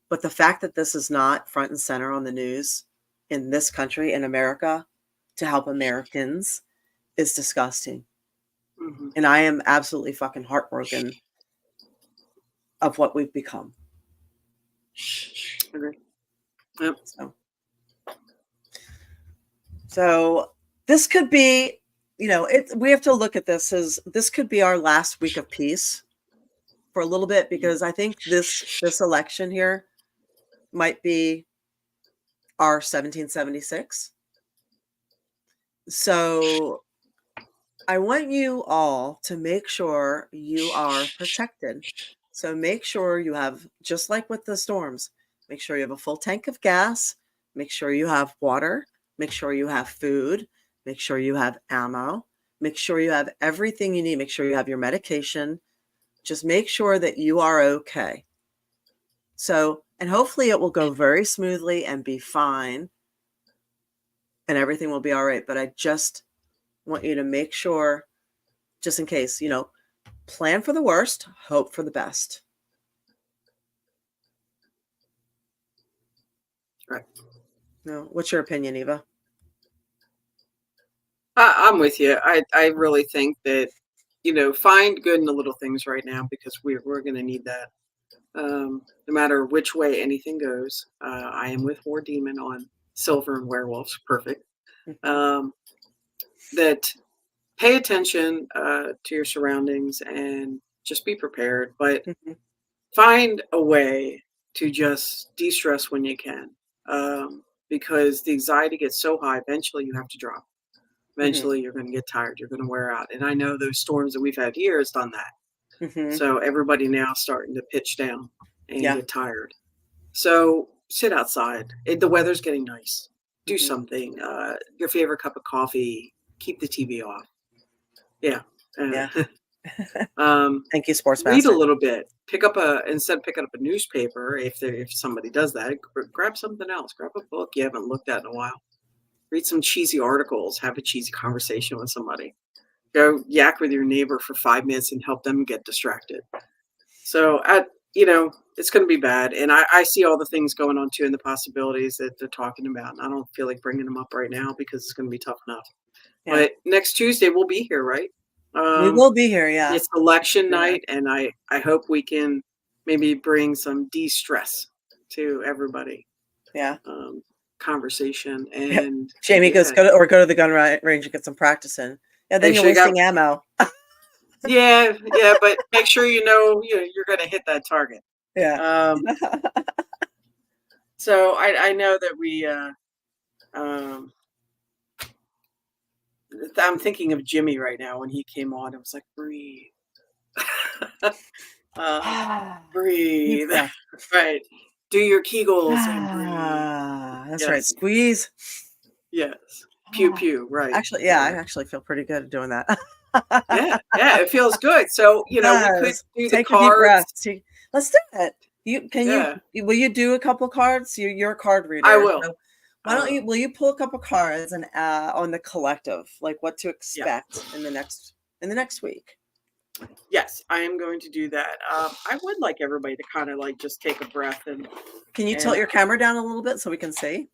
But the fact that this is not front and center on the news in this country, in America, to help Americans is disgusting. Mm-hmm. And I am absolutely fucking heartbroken of what we've become. Okay. Yep. So this could be, we have to look at this as this could be our last week of peace for a little bit, because I think this election here might be our 1776. So I want you all to make sure you are protected. So make sure you have, just like with the storms, make sure you have a full tank of gas, make sure you have water, make sure you have food, make sure you have ammo, make sure you have everything you need, make sure you have your medication. Just make sure that you are okay. So, and hopefully it will go very smoothly and be fine and everything will be all right. But I just want you to make sure, just in case, plan for the worst, hope for the best. Right. No, what's your opinion, Eva? I'm with you. I really think that, find good in the little things right now, because we're going to need that. No matter which way anything goes. I am with War Demon on Silver and Werewolves. Perfect. That pay attention to your surroundings and just be prepared, but find a way to just de-stress when you can, because the anxiety gets so high, eventually you have to drop. Eventually you're going to get tired, you're going to wear out. And I know those storms that we've had here has done that. So everybody now starting to pitch down and get tired. So sit outside. The weather's getting nice. Do something. Your favorite cup of coffee. Keep the TV off. Yeah. Thank you, Sports Read Master. a little bit. Instead of picking up a newspaper, if somebody does that, grab something else. Grab a book you haven't looked at in a while. Read some cheesy articles. Have a cheesy conversation with somebody. Go yak with your neighbor for 5 minutes and help them get distracted. So, it's going to be bad. And I see all the things going on too, and the possibilities that they're talking about. And I don't feel like bringing them up right now because it's going to be tough enough. Yeah. But next Tuesday we'll be here, right? We will be here, yeah. It's election night, and I hope we can maybe bring some de-stress to everybody. Yeah. Conversation and Jamie goes go to the gun range and get some practice in. Yeah, then you're wasting ammo. yeah, but make sure you're going to hit that target. Yeah. So I know that we I'm thinking of Jimmy right now when he came on. I was like, breathe. Breathe. Right. Do your Kegels and breathe. That's Yes. right. Squeeze. Yes. Pew pew. Right. Actually, yeah, I actually feel pretty good at doing that. Yeah, it feels good. So we could do the Take a deep cards. breath. Let's do it. Will you do a couple cards? You're a card reader. I will. So why don't you? Will you pull a couple cards and on the collective, like what to expect in the next week? Yes, I am going to do that. I would like everybody to kind of like just take a breath and. Can you tilt your camera down a little bit so we can see?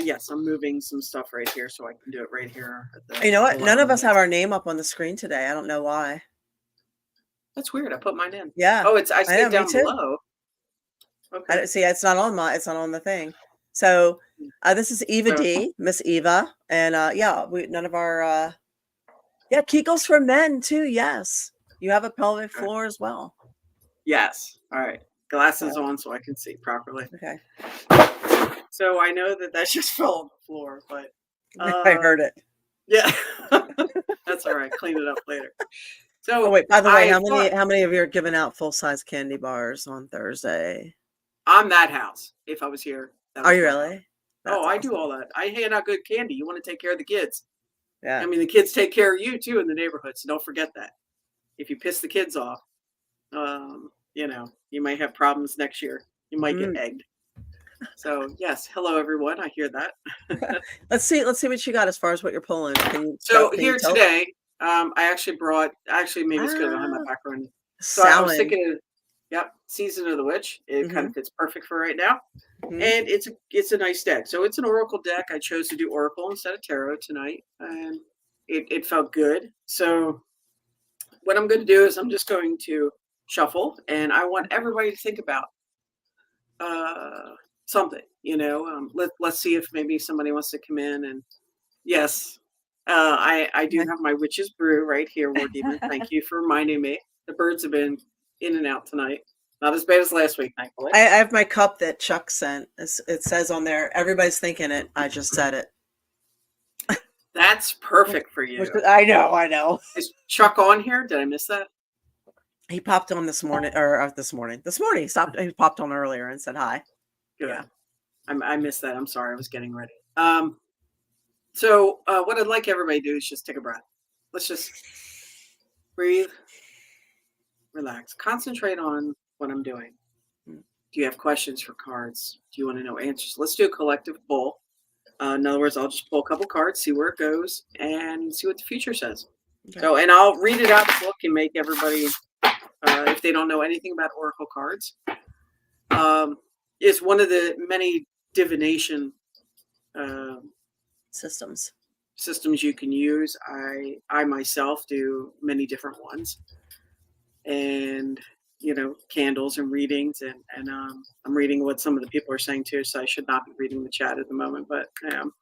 Yes, I'm moving some stuff right here so I can do it right here. You know what? None of us have our name up on the screen today. I don't know why. That's weird. I put mine in. Yeah. Oh, I see it down below. Okay. I don't see. It's not on the thing. So this is Eva D, Miss Eva, and none of our Kegels for men too. Yes, you have a pelvic floor as well. Yes. All right. Glasses on so I can see properly. Okay. So I know that just fell on the floor, but I heard it. Yeah, that's all right. Clean it up later. So wait. By the way, how many of you are giving out full-size candy bars on Thursday? I'm that house. If I was here, are you really? I do all that. I hand out good candy. You want to take care of the kids. Yeah. I mean, the kids take care of you too in the neighborhood. So don't forget that. If you piss the kids off, you might have problems next year. You might get egged. So yes, hello everyone. I hear that. Let's see what you got as far as what you're pulling. Today, I actually brought. Maybe it's because I have my background. So I was thinking, Season of the Witch. It kind of fits perfect for right now, and it's a nice deck. So it's an Oracle deck. I chose to do Oracle instead of Tarot tonight, and it felt good. So what I'm going to do is I'm just going to shuffle, and I want everybody to think about something, let's see if maybe somebody wants to come in. And yes, I do have my witch's brew right here, War Demon. Thank you for reminding me. The birds have been in and out tonight. Not as bad as last week, thankfully. I have my cup that Chuck sent. It says on there, everybody's thinking it. I just said it. That's perfect for you. I know. Is Chuck on here? Did I miss that? He popped on this morning. He popped on earlier and said hi. Good. Yeah. I missed that. I'm sorry. I was getting ready. So what I'd like everybody to do is just take a breath. Let's just breathe, relax, concentrate on what I'm doing. Do you have questions for cards? Do you want to know answers? Let's do a collective pull. In other words, I'll just pull a couple cards, see where it goes, and see what the future says. Okay. So, and I'll read it out the book and make everybody, if they don't know anything about Oracle cards, is one of the many divination systems you can use. I myself do many different ones, and candles and readings, and I'm reading what some of the people are saying too, so I should not be reading the chat at the moment, but I am.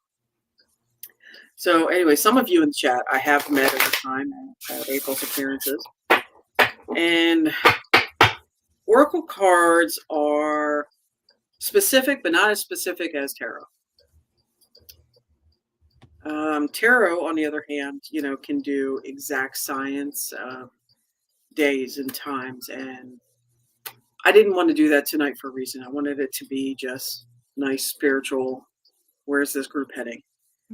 So anyway, some of you in the chat I have met at the time at April's appearances, and Oracle cards are specific, but not as specific as tarot. Tarot, on the other hand, can do exact science, days and times, and I didn't want to do that tonight for a reason. I wanted it to be just nice spiritual. Where's this group heading?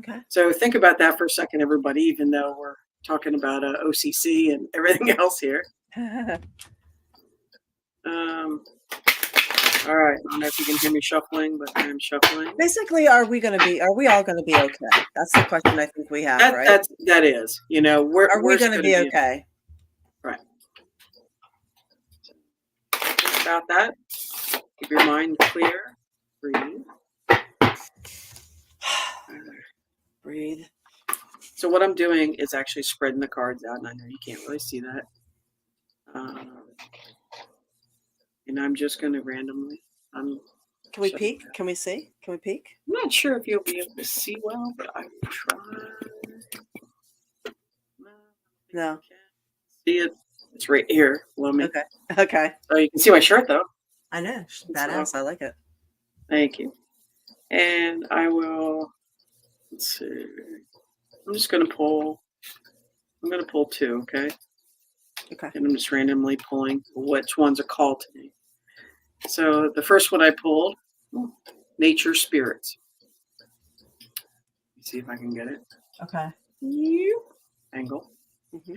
Okay. So think about that for a second, everybody, even though we're talking about OCC and everything else here. All right. I don't know if you can hear me shuffling, but I'm shuffling. Basically, are we all going to be okay? That's the question I think we have, right? That is. Are we going to be okay? Right. Think about that. Keep your mind clear. Breathe. Breathe. So what I'm doing is actually spreading the cards out, and I know you can't really see that. And I'm just going to randomly. Can we peek? Can we see? Can we peek? I'm not sure if you'll be able to see well, but I will try. No. See it? It's right here below me. Okay. Oh, you can see my shirt though. I know. Badass. I like it. Thank you. And I will. Let's see. I'm just going to pull. I'm going to pull 2, okay? Okay. And I'm just randomly pulling which ones are called to me. So the first one I pulled, Nature Spirits. Let's see if I can get it. Okay. Angle. Mm-hmm.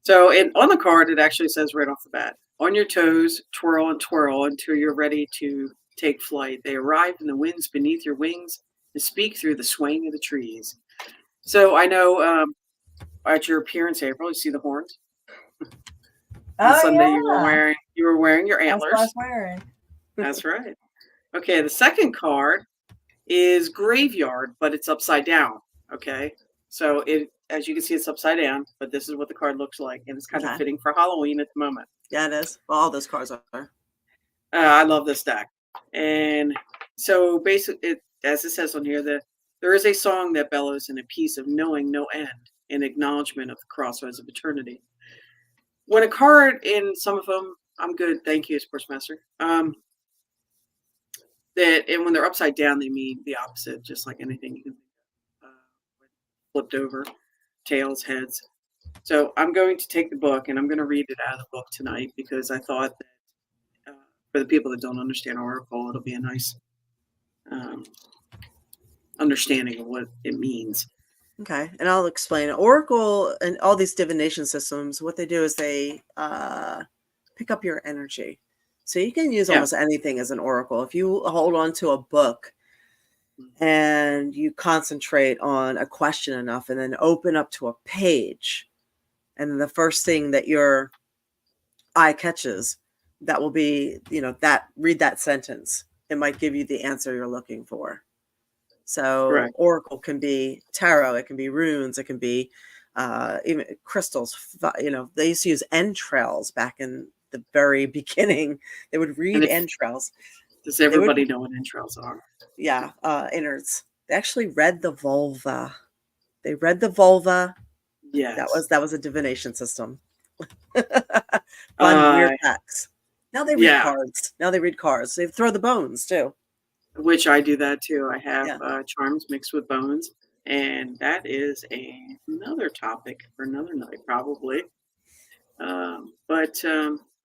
So on the card, it actually says right off the bat, on your toes, twirl and twirl until you're ready to take flight. They arrive in the winds beneath your wings and speak through the swaying of the trees. So I know at your appearance, April, you see the horns. On Sunday, you were wearing your antlers. That's what I was wearing. That's right. Okay, the second card is Graveyard, but it's upside down. Okay, so as you can see, it's upside down, but this is what the card looks like, and it's kind of fitting for Halloween at the moment. Yeah, it is. Well, all those cards are. I love this deck, and so basically, as it says on here, there is a song that bellows in a piece of knowing no end, in acknowledgement of the crossroads of eternity. When a card in some of them, I'm good, thank you, Sportsmaster. And when they're upside down, they mean the opposite, just like anything you can flipped over, tails, heads. So I'm going to take the book and I'm going to read it out of the book tonight because I thought that for the people that don't understand Oracle, it'll be a nice understanding of what it means. Okay, and I'll explain. Oracle and all these divination systems, what they do is they pick up your energy. So you can use almost anything as an oracle. If you hold on to a book and you concentrate on a question enough and then open up to a page, and then the first thing that your eye catches, that will be, read that sentence. It might give you the answer you're looking for. So Correct. Oracle can be tarot, it can be runes, it can be even crystals. They used to use entrails back in the very beginning. They would read entrails. Does everybody know what entrails are? Yeah, innards. They actually read the vulva. They read the vulva. Yes. That was a divination system. Fun, weird facts. Now they read cards. Now they read cards. They throw the bones too. Which I do that too. I have charms mixed with bones, and that is another topic for another night, probably.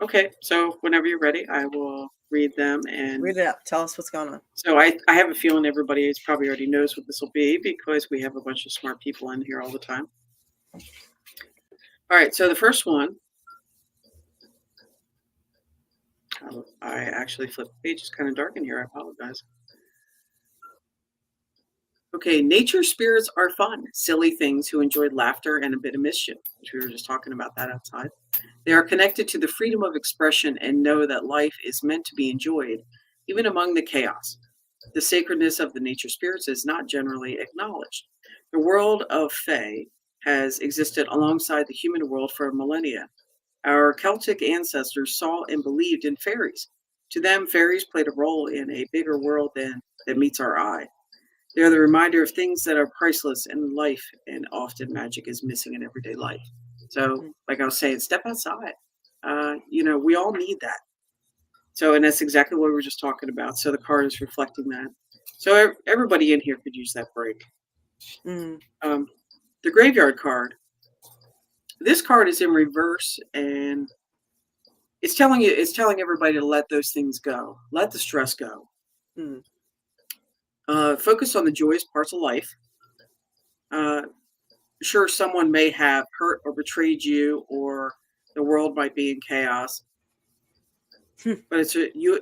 Okay, so whenever you're ready, I will read them and read it up. Tell us what's going on. So I have a feeling everybody probably already knows what this will be because we have a bunch of smart people in here all the time. All right, so the first one, I actually flipped the page. It's kind of dark in here. I apologize. Okay, nature spirits are fun, silly things who enjoy laughter and a bit of mischief, which we were just talking about that outside. They are connected to the freedom of expression and know that life is meant to be enjoyed, even among the chaos. The sacredness of the nature spirits is not generally acknowledged. The world of Fae has existed alongside the human world for millennia. Our Celtic ancestors saw and believed in fairies. To them, fairies played a role in a bigger world that meets our eye. They are the reminder of things that are priceless in life, and often magic is missing in everyday life. So, like I was saying, step outside. We all need that. So, and that's exactly what we were just talking about. So the card is reflecting that. So everybody in here could use that break. The graveyard card. This card is in reverse, and it's telling everybody to let those things go. Let the stress go. Focus on the joyous parts of life. Sure, someone may have hurt or betrayed you, or the world might be in chaos. But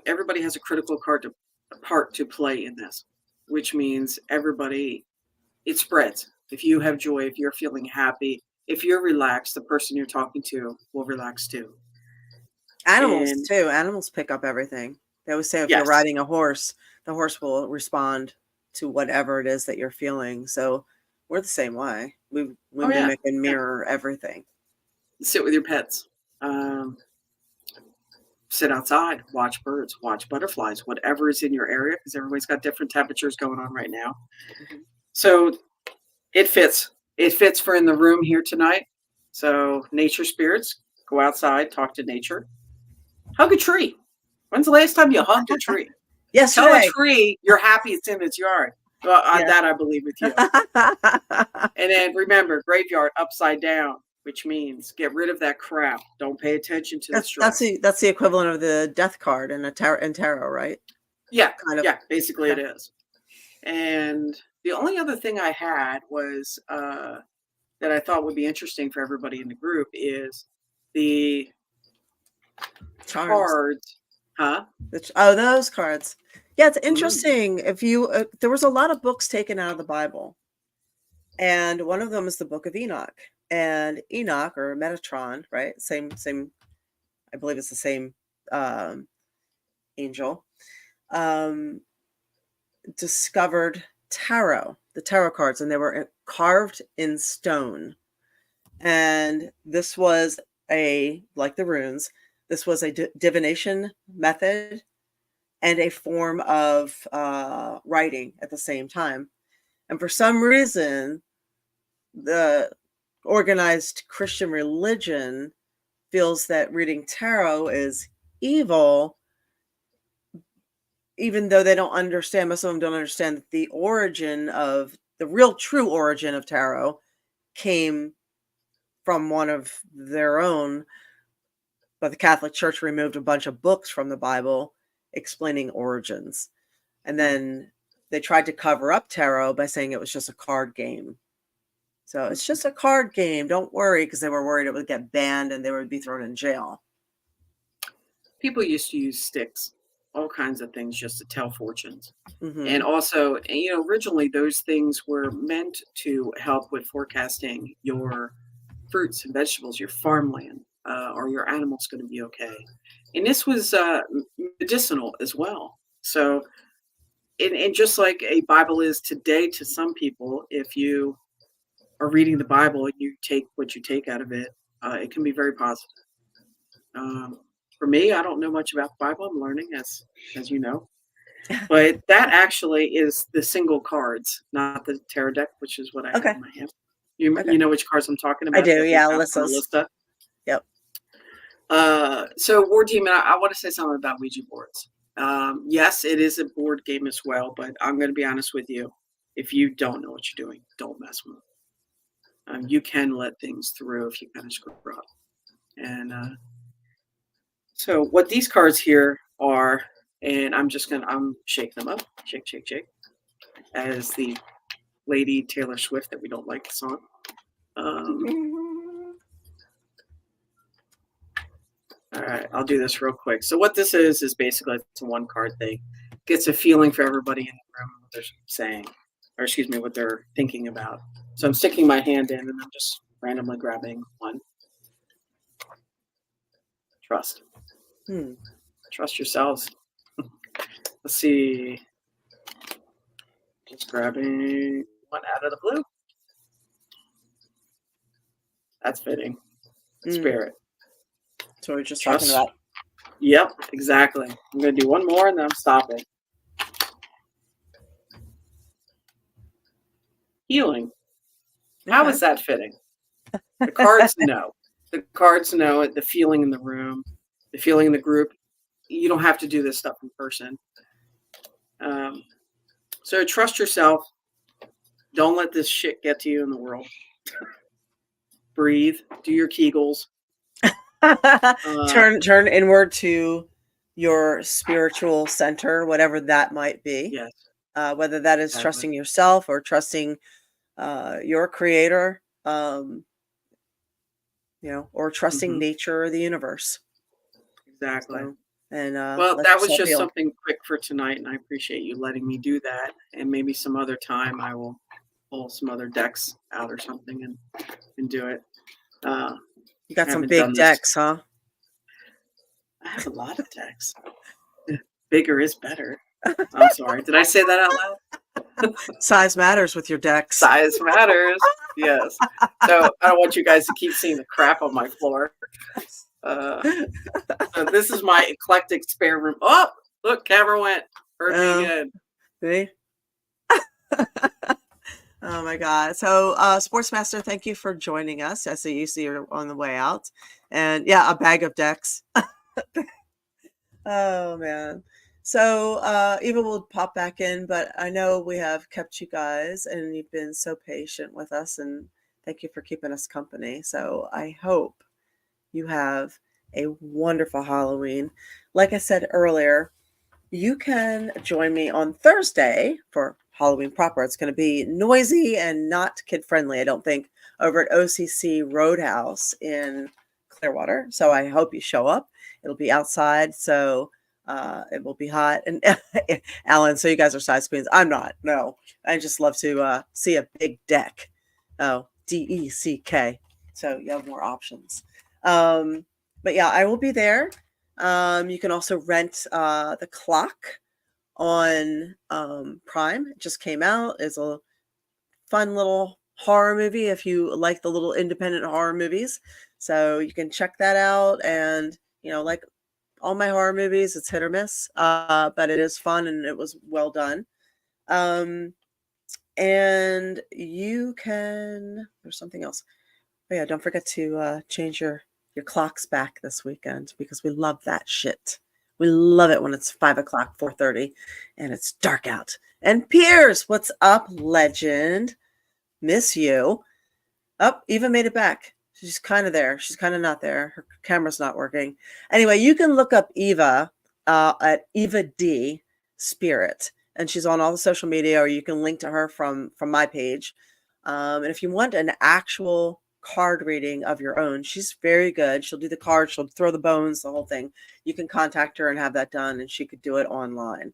everybody has a critical part to play in this, which means it spreads. If you have joy, if you're feeling happy, if you're relaxed, the person you're talking to will relax too. Animals too. Animals pick up everything. They always say if you're riding a horse, the horse will respond to whatever it is that you're feeling. So we're the same way. We mimic and mirror everything. Sit with your pets. Sit outside. Watch birds. Watch butterflies. Whatever is in your area, because everybody's got different temperatures going on right now. So it fits. It fits for in the room here tonight. So nature spirits, go outside, talk to nature. Hug a tree. When's the last time you hugged a tree? Yesterday. Tell a tree you're happy it's in its yard. Well, Yeah. that I believe with you. And then remember, graveyard upside down, which means get rid of that crap. Don't pay attention to the stress. That's the equivalent of the death card in tarot, right? Yeah, Kind of. yeah, basically Okay. it is. And the only other thing I had was that I thought would be interesting for everybody in the group is the Charms. cards. Huh? Those cards. Yeah, it's interesting. If you there was a lot of books taken out of the Bible, and one of them is the Book of Enoch. And Enoch, or Metatron, right? Same. I believe it's the same angel. Discovered the tarot cards, and they were carved in stone. And this was like the runes, this was a divination method and a form of writing at the same time. And for some reason, the organized Christian religion feels that reading tarot is evil, even though they don't understand, most of them don't understand that the real true origin of tarot came from one of their own, but the Catholic Church removed a bunch of books from the Bible explaining origins. And then they tried to cover up tarot by saying it was just a card game. So it's just a card game. Don't worry, because they were worried it would get banned and they would be thrown in jail. People used to use sticks, all kinds of things just to tell fortunes. Mm-hmm. And also, originally those things were meant to help with forecasting your fruits and vegetables, your farmland, or your animal's going to be okay. And this was medicinal as well. So, and just like a Bible is today to some people, if you are reading the Bible and you take what you take out of it, it can be very positive. For me, I don't know much about the Bible. I'm learning, as you know. But that actually is the single cards, not the tarot deck, which is what I have in my hand. You know which cards I'm talking about? I do, yeah, Alyssa's. Yep. So War Demon, I want to say something about Ouija boards. Yes, it is a board game as well, but I'm going to be honest with you. If you don't know what you're doing, don't mess with them. You can let things through if you kind of screw up. And so what these cards here are, and I'm shake them up, shake, as the lady Taylor Swift that we don't like the song. All right, I'll do this real quick. So what this is basically it's a one card thing. Gets a feeling for everybody in the room what they're saying, or excuse me, what they're thinking about. So I'm sticking my hand in and I'm just randomly grabbing one. Trust. Trust yourselves. Let's see. Just grabbing one out of the blue. That's fitting. Spirit. So we're just talking about. Yep, exactly. I'm going to do one more and then I'm stopping. Healing. How is that fitting? The cards know. The cards know it, the feeling in the room, the feeling in the group. You don't have to do this stuff in person. So trust yourself. Don't let this shit get to you in the world. Breathe. Do your Kegels. Turn inward to your spiritual center, whatever that might be. Yes. Whether that is trusting yourself or trusting your creator, or trusting nature or the universe. Exactly. So, and well, that was just something quick for tonight, and I appreciate you letting me do that. And maybe some other time I will pull some other decks out or something and do it. You got some big decks, huh? I have a lot of decks. Bigger is better. I'm sorry. Did I say that out loud? Size matters with your decks. Size matters. Yes. So I don't want you guys to keep seeing the crap on my floor. So this is my eclectic spare room. Oh, look, camera went. Heard me again. See? Oh my God. So Sportsmaster, thank you for joining us. I see you're on the way out. And yeah, a bag of decks. Oh man. So Eva will pop back in, but I know we have kept you guys and you've been so patient with us, and thank you for keeping us company. So I hope you have a wonderful Halloween. Like I said earlier, you can join me on Thursday for Halloween proper. It's going to be noisy and not kid-friendly, I don't think, over at OCC Roadhouse in Clearwater. So I hope you show up. It'll be outside, so it will be hot. And Alan, so you guys are size queens. I'm not. No, I just love to see a big deck. Oh, DECK. So you have more options. But yeah, I will be there. You can also rent The Clock on Prime. It just came out. It's a fun little horror movie if you like the little independent horror movies. So you can check that out. And, like all my horror movies, it's hit or miss, but it is fun and it was well done. And you can, there's something else. Oh yeah, don't forget to change your clocks back this weekend, because we love that shit. We love it when it's 5 o'clock, 4:30, and it's dark out. And Piers, what's up, legend? Miss you. Oh, Eva made it back. She's kind of there. She's kind of not there. Her camera's not working. Anyway, you can look up Eva at Eva D Spirit, and she's on all the social media, or you can link to her from my page. And if you want an actual card reading of your own, she's very good. She'll do the cards, she'll throw the bones, the whole thing. You can contact her and have that done, and she could do it online.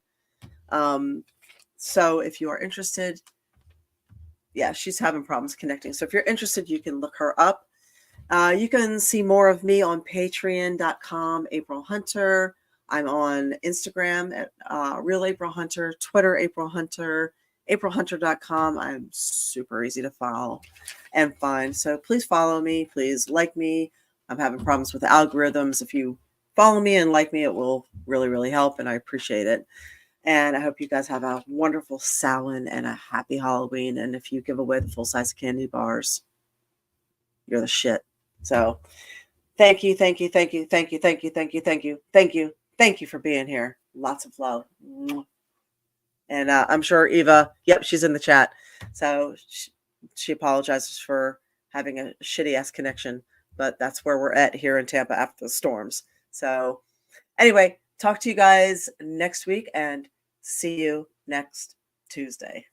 So if you are interested, yeah, she's having problems connecting. So if you're interested, you can look her up. You can see more of me on patreon.com, April Hunter. I'm on Instagram at Real April Hunter, Twitter, April Hunter, aprilhunter.com. I'm super easy to follow and find. So please follow me. Please like me. I'm having problems with the algorithms. If you follow me and like me, it will really, really help, and I appreciate it. And I hope you guys have a wonderful Samhain and a happy Halloween. And if you give away the full-size candy bars, you're the shit. So thank you, thank you, thank you, thank you, thank you, thank you, thank you, thank you, thank you for being here. Lots of love. And I'm sure Eva, yep, she's in the chat. So she apologizes for having a shitty-ass connection, but that's where we're at here in Tampa after the storms. So anyway, talk to you guys next week and see you next Tuesday.